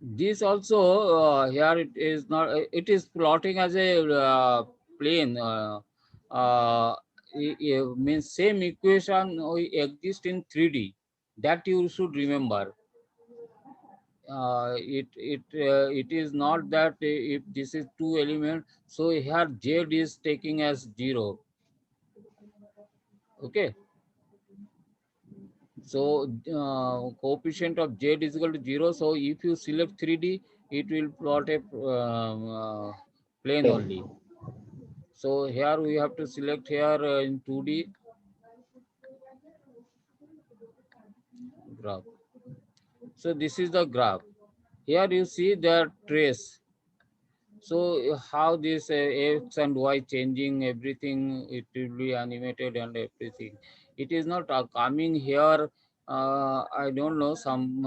This also here it is not. It is plotting as a plane. Uh, Means same equation exist in 3D. That you should remember. It is not that if this is two element, so here z is taking as 0. Okay. So coefficient of z is equal to 0. So if you select 3D, it will plot a plane Plane. only. So here we have to select here in 2D graph. So this is the graph. Here you see the trace. So how this x and y changing everything, it will be animated and everything. It is not coming here. I don't know, some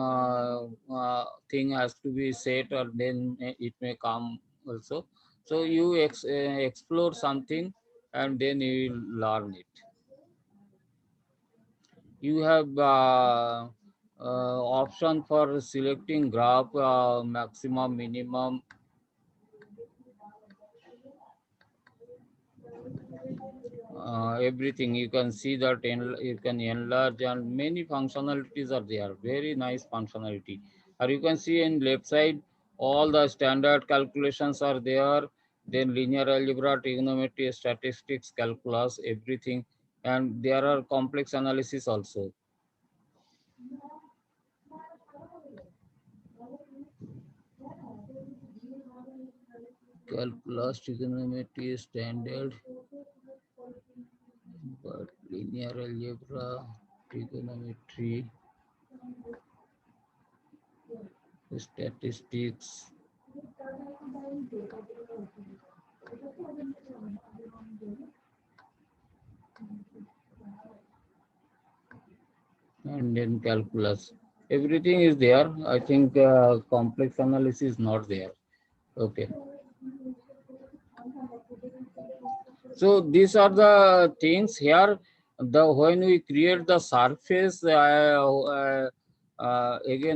thing has to be set or then it may come also. So you explore something and then you will learn it. You have option for selecting graph, maximum, minimum, everything. You can see that you can enlarge and many functionalities are there, very nice functionality. Or you can see in left side all the standard calculations are there, then linear algebra, trigonometry, statistics, calculus, everything, and there are complex analysis also. Calculus, trigonometry, standard, but linear algebra, trigonometry, statistics, and then calculus. Everything is there. I think complex analysis is not there. Okay. So these are the things here. The when we create the surface, again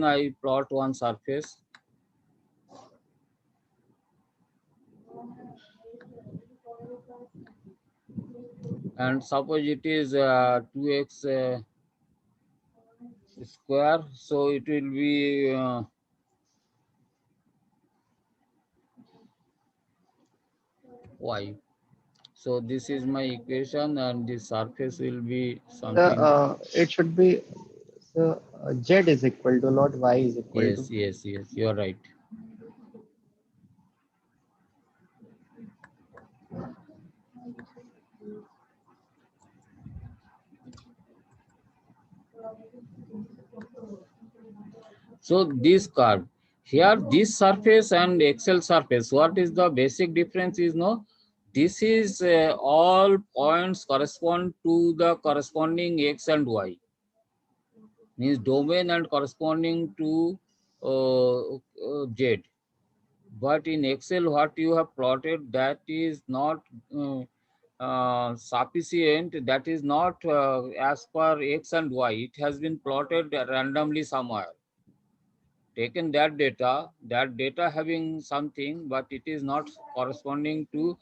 I plot one surface. And suppose it is 2x square, so it will be y. So this is my equation, and the surface will be something. It should be z is equal to, not y is equal to. Yes, yes, yes, you are right. So this curve here, this surface and Excel surface, what is the basic difference is, no, this is all points correspond to the corresponding x and y, means domain and corresponding to z. But in Excel, what you have plotted, that is not sufficient. That is not as per x and y. It has been plotted randomly somewhere. Taken that data having something, but it is not corresponding to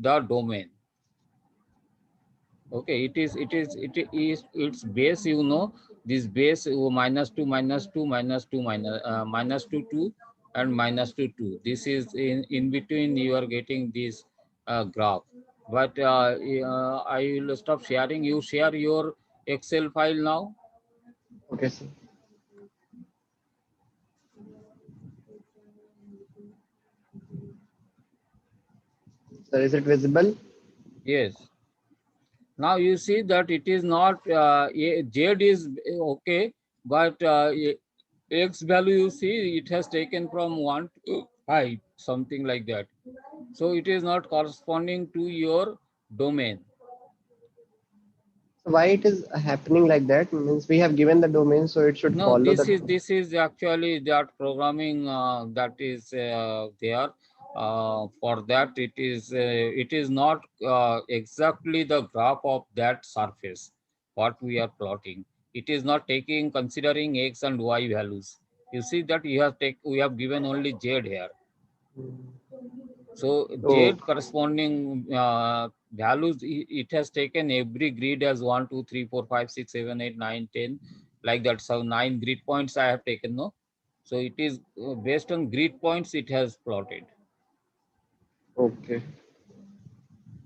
the domain. Okay, it is its base, you know, this base minus 2 minus 2 minus 2 minus 2 2 and minus 2 2. This is in between you are getting this graph. But I will stop sharing. You share your Excel file now. Okay, sir. Sir, is it visible? Yes. Now you see that it is not Z is okay, but X value, you see it has taken from 1 to 5, something like that. So it is not corresponding to your domain. So why it is happening like that? Means we have given the domain, so it should No, follow this is actually that programming that is there. For that, it is not exactly the graph of that surface what we are plotting. It is not taking considering x and y values. You see that we have given only z here. So Oh, z corresponding values, it has taken every grid as 1, 2, 3, 4, 5, 6, 7, 8, 9, 10, like that. So 9 grid points I have taken, no. So it is based on grid points it has plotted. okay.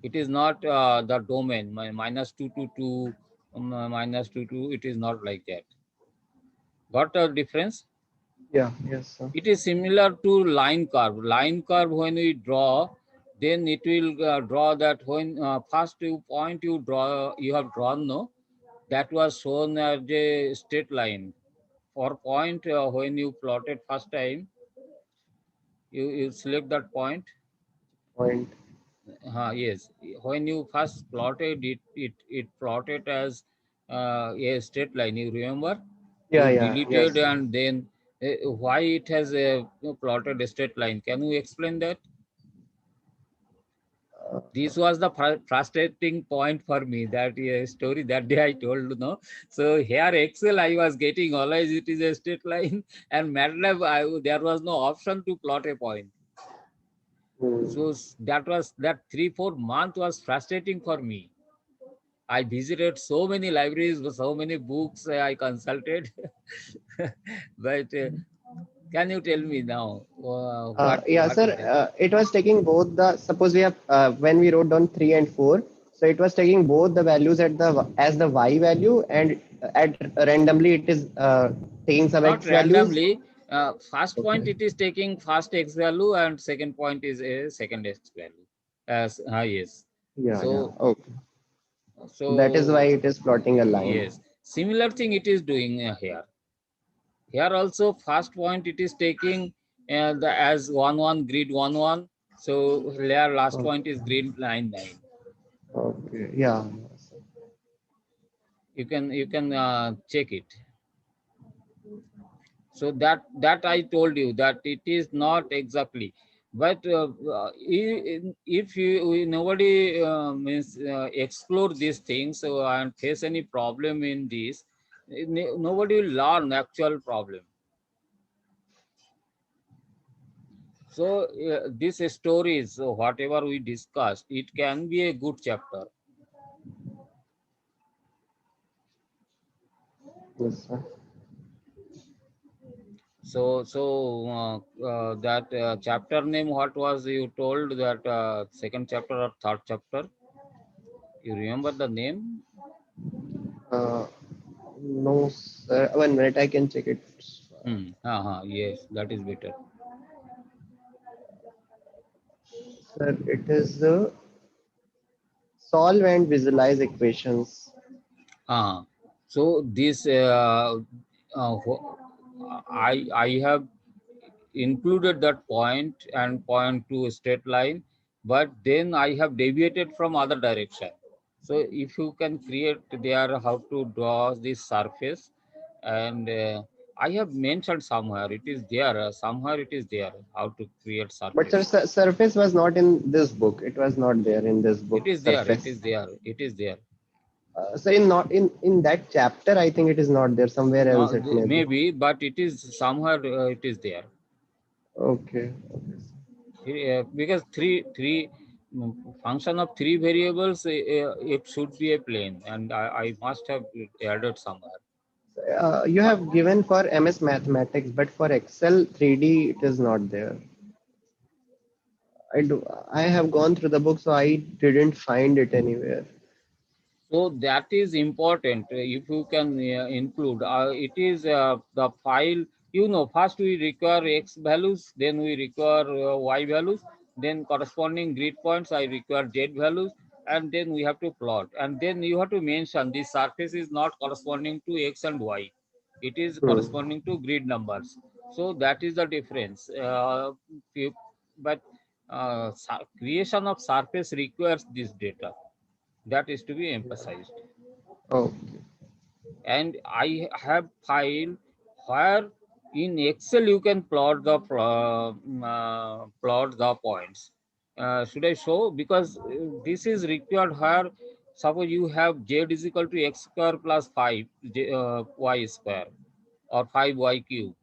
It is not the domain minus 2 to 2, minus 2 to, it is not like that. Got a difference? Yeah, yes, sir. It is similar to line curve. Line curve, when we draw, then it will draw that when first you point you draw, you have drawn, no, that was shown as a straight line. For point, when you plotted first time, you select that point. Point. Yes, when you first plotted it, it plotted as a straight line. You remember? Yeah, You yeah, yes, deleted sir. and then why it has a plotted a straight line? Can you explain that? Uh, This was the frustrating point for me. That story that day I told, no. So here Excel I was getting always it is a straight line, and MATLAB there was no option to plot a point. So hmm. that was that 3 4 month was frustrating for me. I visited so many libraries, so many books I consulted. But can you tell me now Yeah, what sir. is that? It was taking both the. Suppose we have when we wrote down 3 and 4, so it was taking both the values at the as the y value, and at randomly it is taking some Not x values. randomly. First point Okay. it is taking first x value, and second point is a second x value. As yes. Yeah, yeah. So Okay. That is why so it is plotting a line. yes, similar thing it is doing here. Here also first point it is taking the as 1 1 grid 1 1. So here last Okay. point is grid 9 9. Okay. Yeah. You can check it. So that I told you that it is not exactly, but if nobody means explore these things and face any problem in this, nobody will learn actual problem. So these stories, whatever we discussed, it can be a good chapter. Yes, sir. So that chapter name, what was you told that second chapter or third chapter? You remember the name? Uh, no, sir. 1 minute, I can check it. Yes, that is better. Sir, it is solve and visualize equations. Uh, so this I have included that point and point to a straight line, but then I have deviated from other direction. So if you can create there how to draw this surface, and I have mentioned somewhere it is there, somewhere it is there how to create But sir, surface. surface was not in this book. It was not there in this It book. is there. It Surface. is there. It is there. So in not in that chapter, I think it is not there. Somewhere else No, it may be. maybe, but it is somewhere it is there. Okay. Okay. Because three function of three variables, it should be a plane, and I must have added somewhere. You But have given for MS Mathematics, but for Excel 3D it is not there. I do. I have gone through the book, so I didn't find it anywhere. so that is important. If you can include, it is the file. First we require x values, then we require y values, then corresponding grid points. I require z values, and then we have to plot. And then you have to mention the surface is not corresponding to x and y. It is Hmm. corresponding to grid numbers. So that is the difference. But creation of surface requires this data. That is to be emphasized. Oh, And I have file where in Excel you can plot the plot the points. Should I show? Because this is required where suppose you have z is equal to x square plus 5 y square or 5y cube.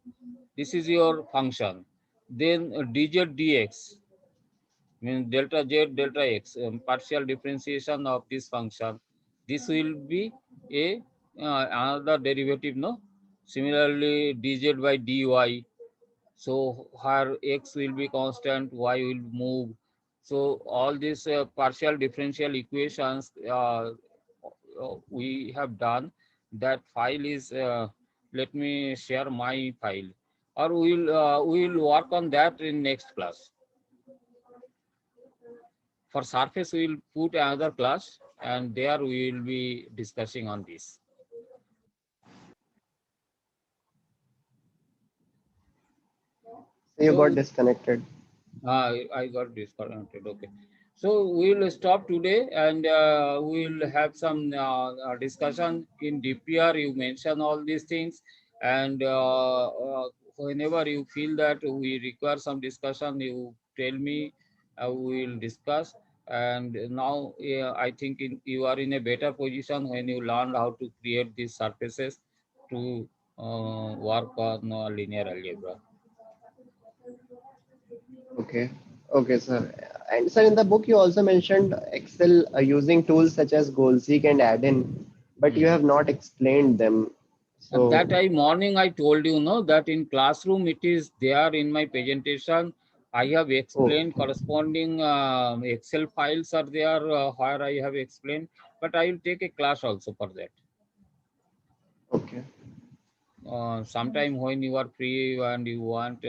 This is your function. Then dz dx means delta z delta x, partial differentiation of this function. This will be a another derivative, no. Similarly dz by dy, so her x will be constant, y will move. So all these partial differential equations we have done. That file is let me share my file, or we'll work on that in next class. For surface, we will put another class, and there we will be discussing on this. So you got So disconnected. I got disconnected. Okay. So we'll stop today, and we'll have some discussion in DPR. You mention all these things, and whenever you feel that we require some discussion, you tell me. We will discuss. And now I think you are in a better position when you learn how to create these surfaces to work on linear algebra. Okay. Okay, sir. And sir, in the book you also mentioned Excel using tools such as Goalseek and Add-in, but you Hmm. have not explained them. And that So, morning I told you, no, that in classroom it is there in my presentation. I have oh, explained corresponding Excel files are there where I have explained, but I will take a class also for that. okay. Sometime when you are free and you want,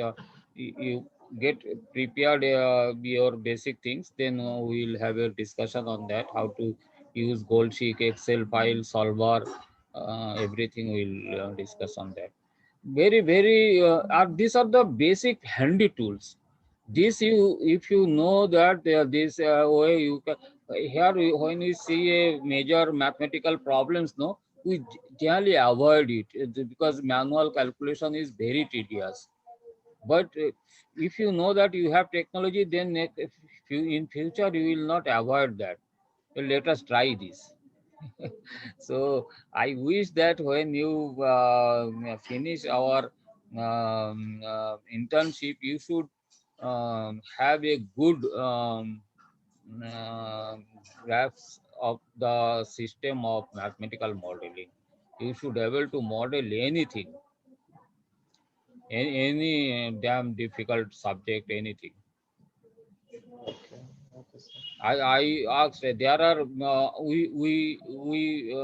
you get prepared your basic things, then we'll have a discussion on that, how to use Goldsheet, Excel file, solver, everything we'll discuss on that. Very, very, these are the basic handy tools. This you, if you know that this way you can, here when we see a major mathematical problems, no, we generally avoid it because manual calculation is very tedious. But if you know that you have technology, then if in future you will not avoid that. Well, let us try this. So I wish that when you finish our internship, you should have a good uh, grasp of the system of mathematical modeling. You should able to model anything, any damn difficult subject, anything. Okay. Okay, sir. I asked. There are we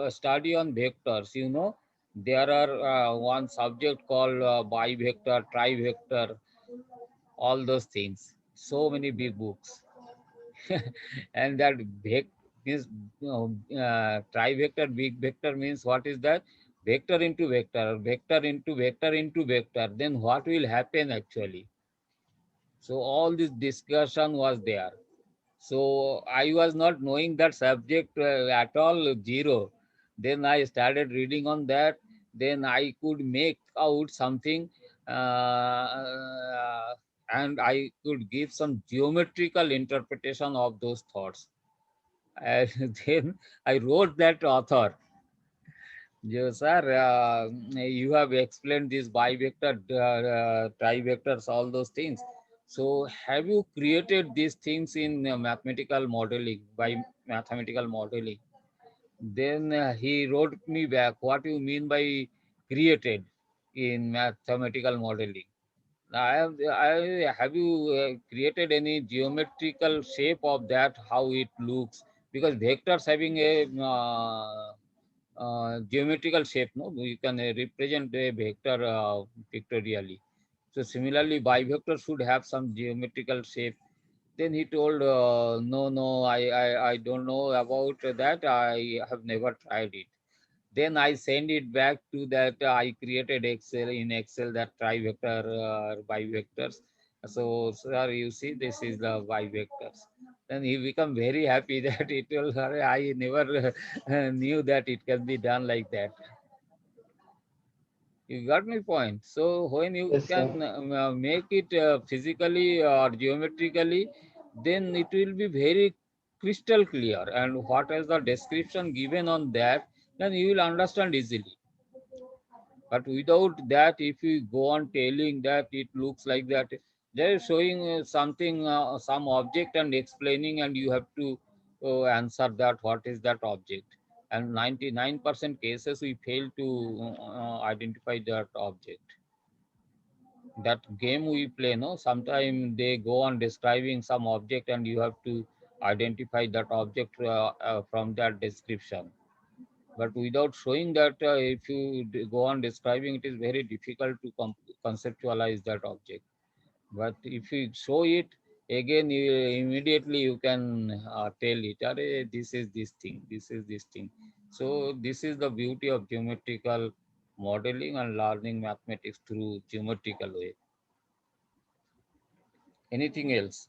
study on vectors. You know, there are one subject called bivector, trivector, all those things. So many big books, and that means, trivector, big vector means what is that? Vector into vector, vector into vector into vector. Then what will happen actually? So all this discussion was there. So I was not knowing that subject at all, zero. Then I started reading on that. Then I could make out something, and I could give some geometrical interpretation of those thoughts. And then I wrote that author. Yes, sir, you have explained this bivector, trivectors, all those things. So, have you created these things in mathematical modeling, by mathematical modeling? Then he wrote me back, what you mean by created in mathematical modeling? Have you created any geometrical shape of that, how it looks? Because vectors having a geometrical shape, no, you can represent a vector pictorially. So similarly, bivector should have some geometrical shape. Then he told, no, no, I don't know about that. I have never tried it. Then I send it back to that. I created Excel, in Excel, that trivector, bivectors. So, sir, you see, this is the bivectors. Then he become very happy that it will. I never knew that it can be done like that. You got my point. So when you Yes, sir. can make it physically or geometrically, then it will be very crystal clear. And what is the description given on that, then you will understand easily. But without that, if you go on telling that it looks like that, they're showing something, some object and explaining, and you have to answer that what is that object. And 99% cases we fail to identify that object. That game we play, no, sometimes they go on describing some object, and you have to identify that object from that description. But without showing that, if you go on describing, it is very difficult to conceptualize that object. But if you show it again, immediately you can tell it, "Arey, this is this thing, this is this thing." So this is the beauty of geometrical modeling and learning mathematics through geometrical way. Anything else?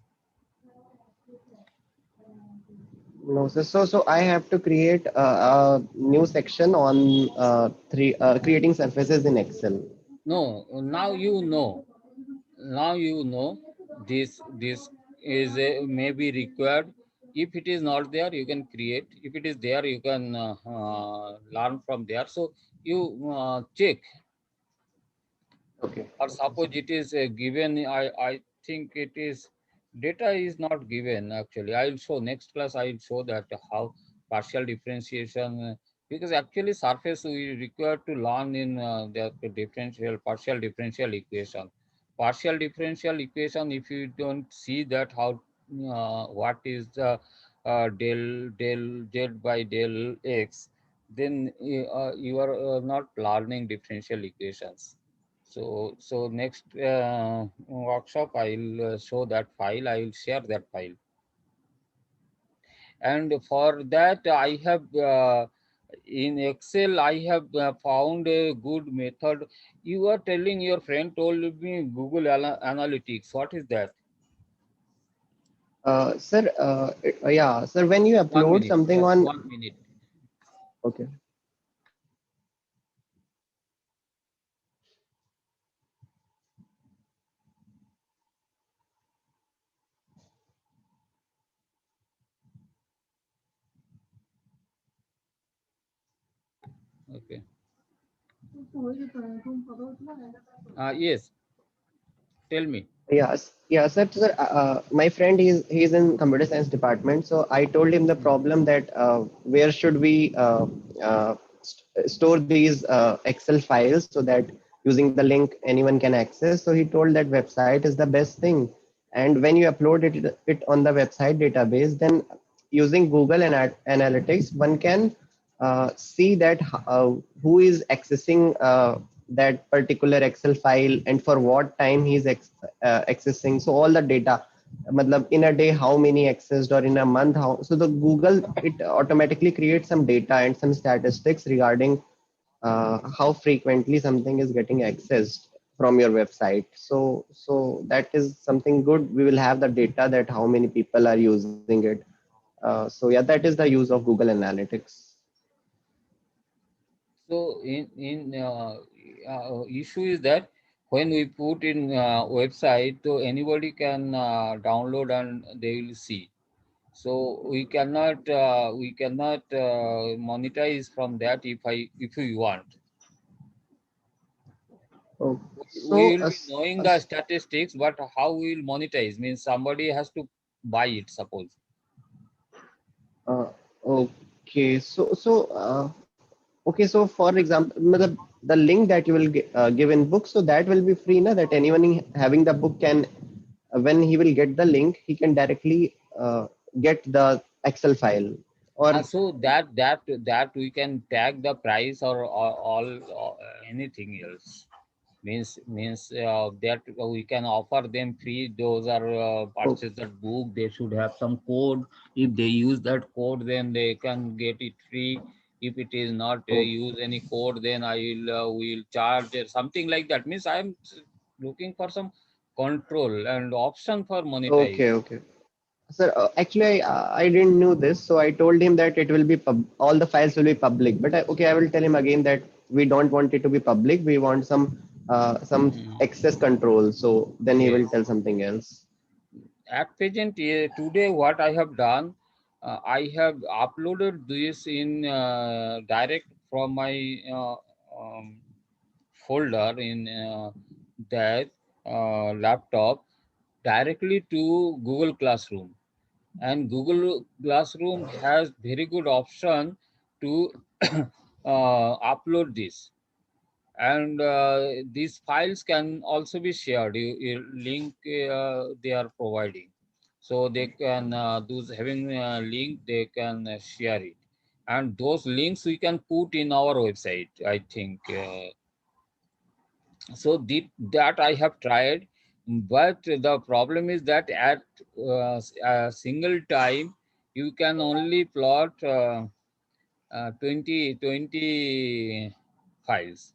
No, so I have to create a new section on three creating surfaces in Excel. No, now you know. Now you know this is maybe required. If it is not there, you can create. If it is there, you can learn from there. So you check, Okay. or Okay. suppose it is given. I think it is data is not given actually. I will show next class. I will show that how partial differentiation, because actually surface we require to learn in the differential partial differential equation. Partial differential equation, if you don't see that how what is the del z by del x, then you are not learning differential equations. So next workshop, I will show that file. I will share that file. And for that, I have in Excel, I have found a good method. You are telling your friend told me Google Analytics. What is that? Sir, yeah, sir, when you One upload minute. something Just on, 1 minute. okay, Okay. Yes. Tell me. yes, yeah, sir, my friend he's in computer science department, so I told him the Mm. problem that where should we store these Excel files so that using the link anyone can access. So he told that website is the best thing, and when you upload it on the website database, then using Google Analytics, one can see that who is accessing that particular Excel file and for what time he's accessing. So all the data, matlab in a day how many accessed, or in a month how. So the Google, it automatically creates some data and some statistics regarding how frequently something is getting accessed from your website. So that is something good. We will have the data that how many people are using it. So yeah, that is the use of Google Analytics. So issue is that when we put in website, so anybody can download and they will see. So we cannot monetize from that if we want. Oh, We so will be knowing the statistics, but how we will monetize means somebody has to buy it. Suppose. uh, okay, okay, so for example, the link that you will give in book, so that will be free, na? That anyone having the book can, when he will get the link, he can directly get the Excel file. Or So that we can tag the price or all anything else. Means that we can offer them free. Those are oh, purchase that book, they should have some code. If they use that code, then they can get it free. If it is not oh, use any code, then I will charge something like that. Means I am looking for some control and option for monetize. okay, okay. Sir, actually, I didn't know this, so I told him that it will be all the files will be public. But okay, I will tell him again that we don't want it to be public. We want some Mm, access control. So then he will yes. tell something else. At present, today what I have done, I have uploaded this in direct from my um, folder in that laptop directly to Google Classroom. And Google Classroom has very good option to upload this. And these files can also be shared. You link they are providing, so they can those having a link, they can share it. and those links we can put in our website, I think. So that I have tried, but the problem is that at a single time you can only plot 20 files,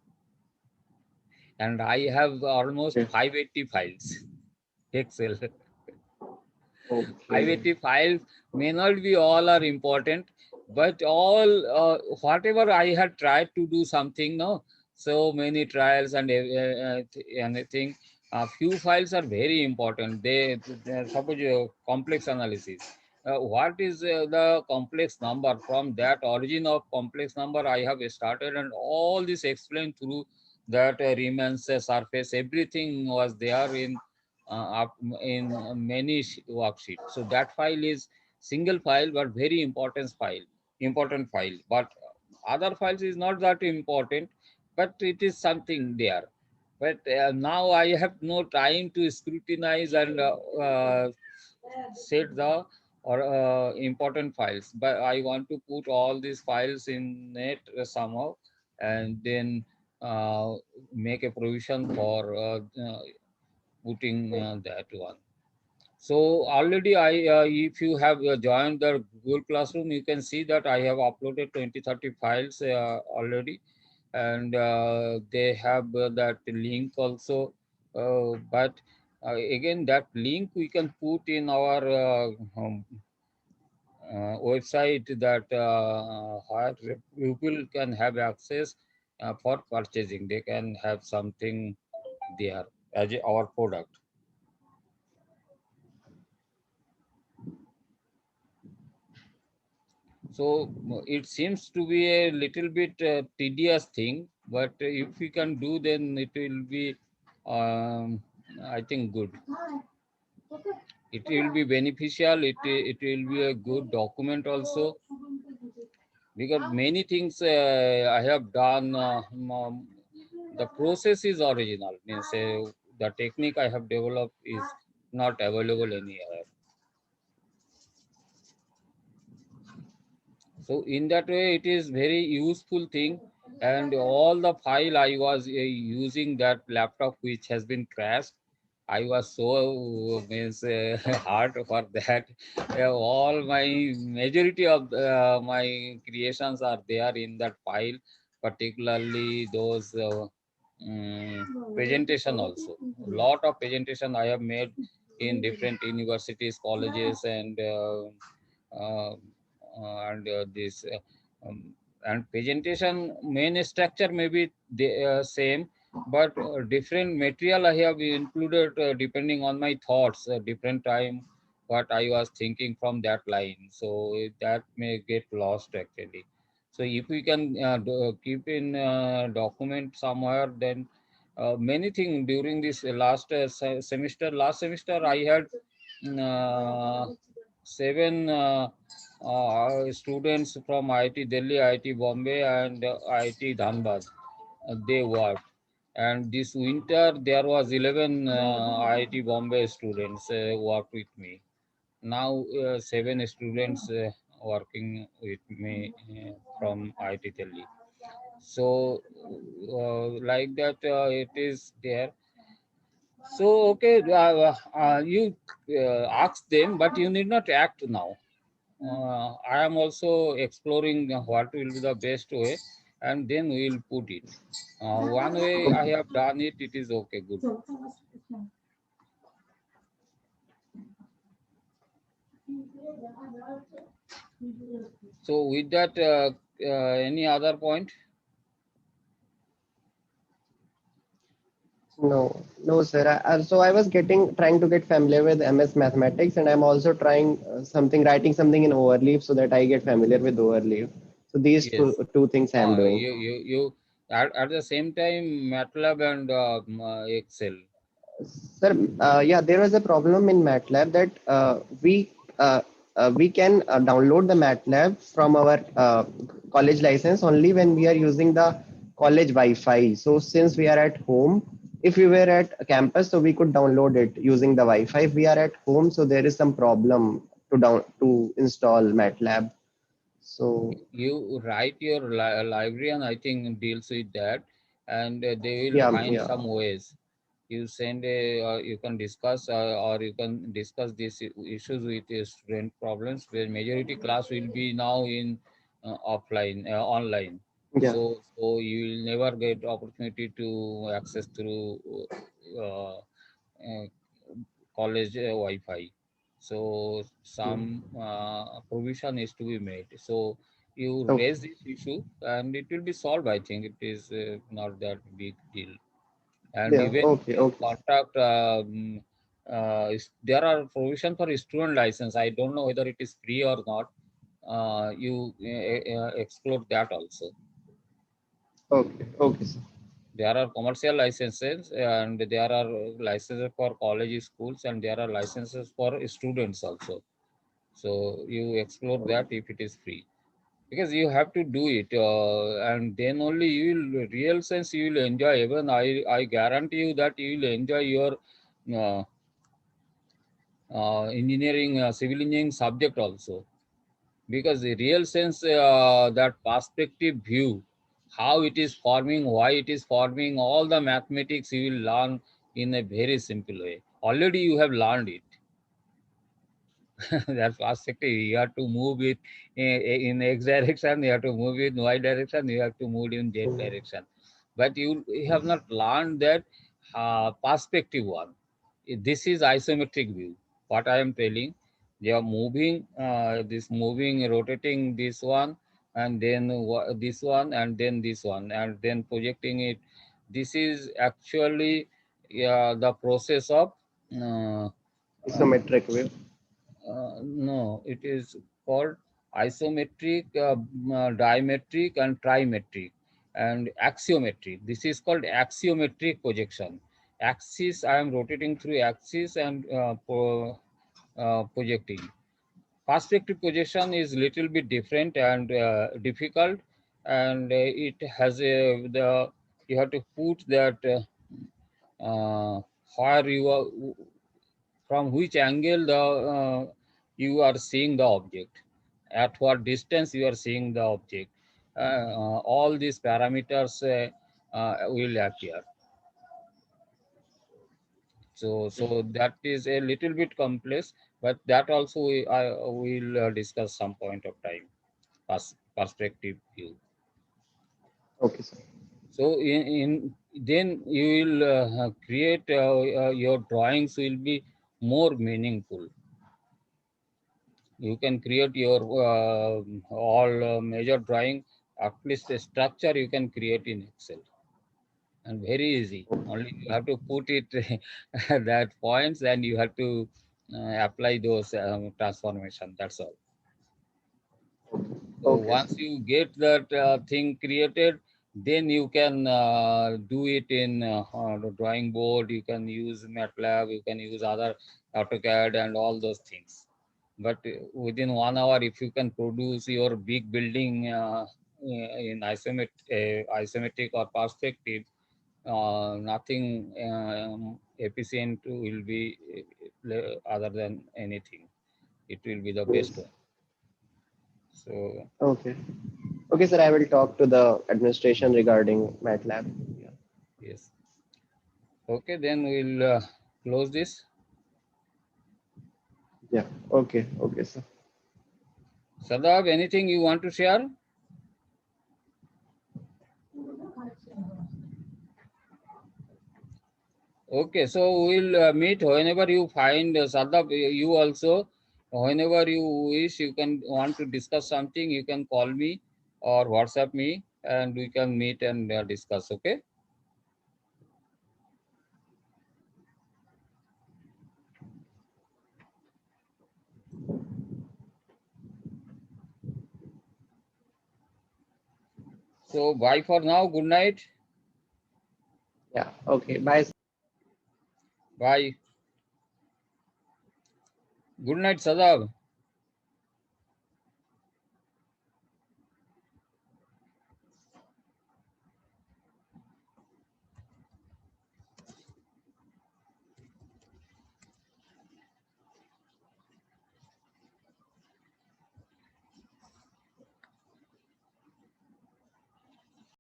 and I have almost Okay. 580 files. Excel. Okay. 580 files may not be all are important, but all whatever I had tried to do something, no, so many trials and anything. A few files are very important. They suppose complex analysis. What is the complex number? From that origin of complex number, I have started, and all this explained through that Riemann's surface. Everything was there in many worksheets. So that file is single file, but very important file. But other files is not that important, but it is something there. But now I have no time to scrutinize and set the or important files. But I want to put all these files in it somehow, and then uh, make a provision for putting that one. So already if you have joined the Google Classroom, you can see that I have uploaded 20-30 files already, and they have that link also. But again, that link we can put in our website, that where people can have access for purchasing. They can have something there as our product. So it seems to be a little bit tedious thing, but if we can do, then it will be, um, I think, good. It will be beneficial. It will be a good document also, because many things I have done. The process is original. Means the technique I have developed is not available anywhere. So in that way, it is very useful thing. And all the file I was using that laptop which has been crashed, I was so means hard for that. All my majority of my creations are there in that file, particularly those presentation also. A lot of presentation I have made in different universities, colleges, and this um, and presentation main structure may be the same, but different material I have included depending on my thoughts, different time what I was thinking from that line. So that may get lost actually. So if we can keep in document somewhere, then many things during this semester. Last semester I had seven students from IIT Delhi, IIT Bombay, and IIT Dhanbad. They worked. And this winter, there was 11 IIT Bombay students worked with me. Now, seven students working with me from IIT Delhi. So, like that, it is there. So, okay, you ask them, but you need not act now. I am also exploring what will be the best way, and then we will put it. One way I have done it, it is okay, good. So with that, any other point? No, sir. So I was trying to get familiar with MS Mathematics, and I'm also trying writing something in Overleaf so that I get familiar with Overleaf. So these Yes. two things I'm doing. You at the same time MATLAB and Excel. Sir, yeah, there was a problem in MATLAB that we can download the MATLAB from our college license only when we are using the college Wi-Fi. So since we are at home, if we were at campus, so we could download it using the Wi-Fi. If we are at home, so there is some problem to install MATLAB. So You write your librarian, I think, deals with that, and they will yeah, find yeah, some ways. You send a, you can discuss, or you can discuss these issues with your student problems, where majority class will be now in offline, online. yeah. So you will never get opportunity to access through college Wi-Fi. So some provision is to be made. So you Okay. raise this issue and it will be solved. I think it is not that big deal. And Yeah. even Okay. you Okay. contact, there are provision for student license. I don't know whether it is free or not. You explore that also. Okay. Okay, sir. There are commercial licenses and there are licenses for college schools and there are licenses for students also. So you explore that if it is free, because you have to do it, and then only you will real sense you will enjoy. Even I guarantee you that you will enjoy your uh, engineering, civil engineering subject also, because the real sense, that perspective view, how it is forming, why it is forming, all the mathematics you will learn in a very simple way. Already you have learned it. That perspective, you have to move it in X direction, you have to move it in Y direction, you have to move it in Z direction. But you have not learned that perspective one. This is isometric view. What I am telling, they are moving, this moving, rotating this one, and then this one, and then this one, and then projecting it. This is actually the process of uh, uh, Isometric view. no, it is called isometric, dimetric, and trimetric, and axiometric. This is called axiometric projection. Axis, I am rotating through axis and projecting. Perspective projection is little bit different and difficult, and it has the you have to put that where you are, from which angle the you are seeing the object, at what distance you are seeing the object. All these parameters will appear. So that is a little bit complex, but that also I will discuss some point of time. Perspective view. Okay, sir. So in then you will create your drawings will be more meaningful. You can create your all major drawing, at least a structure you can create in Excel, and very easy. Only you have to put it that points, and you have to apply those transformation. That's all. So Okay, sir. once you get that thing created, then you can do it in the drawing board. You can use MATLAB. You can use other AutoCAD and all those things. But within 1 hour, if you can produce your big building in isometric or perspective, nothing efficient will be other than anything. It will be the best Yes. one. So Okay. Okay, sir. I will talk to the administration regarding MATLAB. Yeah. yes. Okay, then we'll close this. Yeah. Okay. Okay, sir. Sadab, anything you want to share? Okay, so we'll meet whenever you find Sadab. You also, whenever you wish, you can want to discuss something, you can call me or WhatsApp me, and we can meet and discuss. Okay. So bye for now. Good night. Yeah. Okay. Bye. Bye. Good night, Sadab.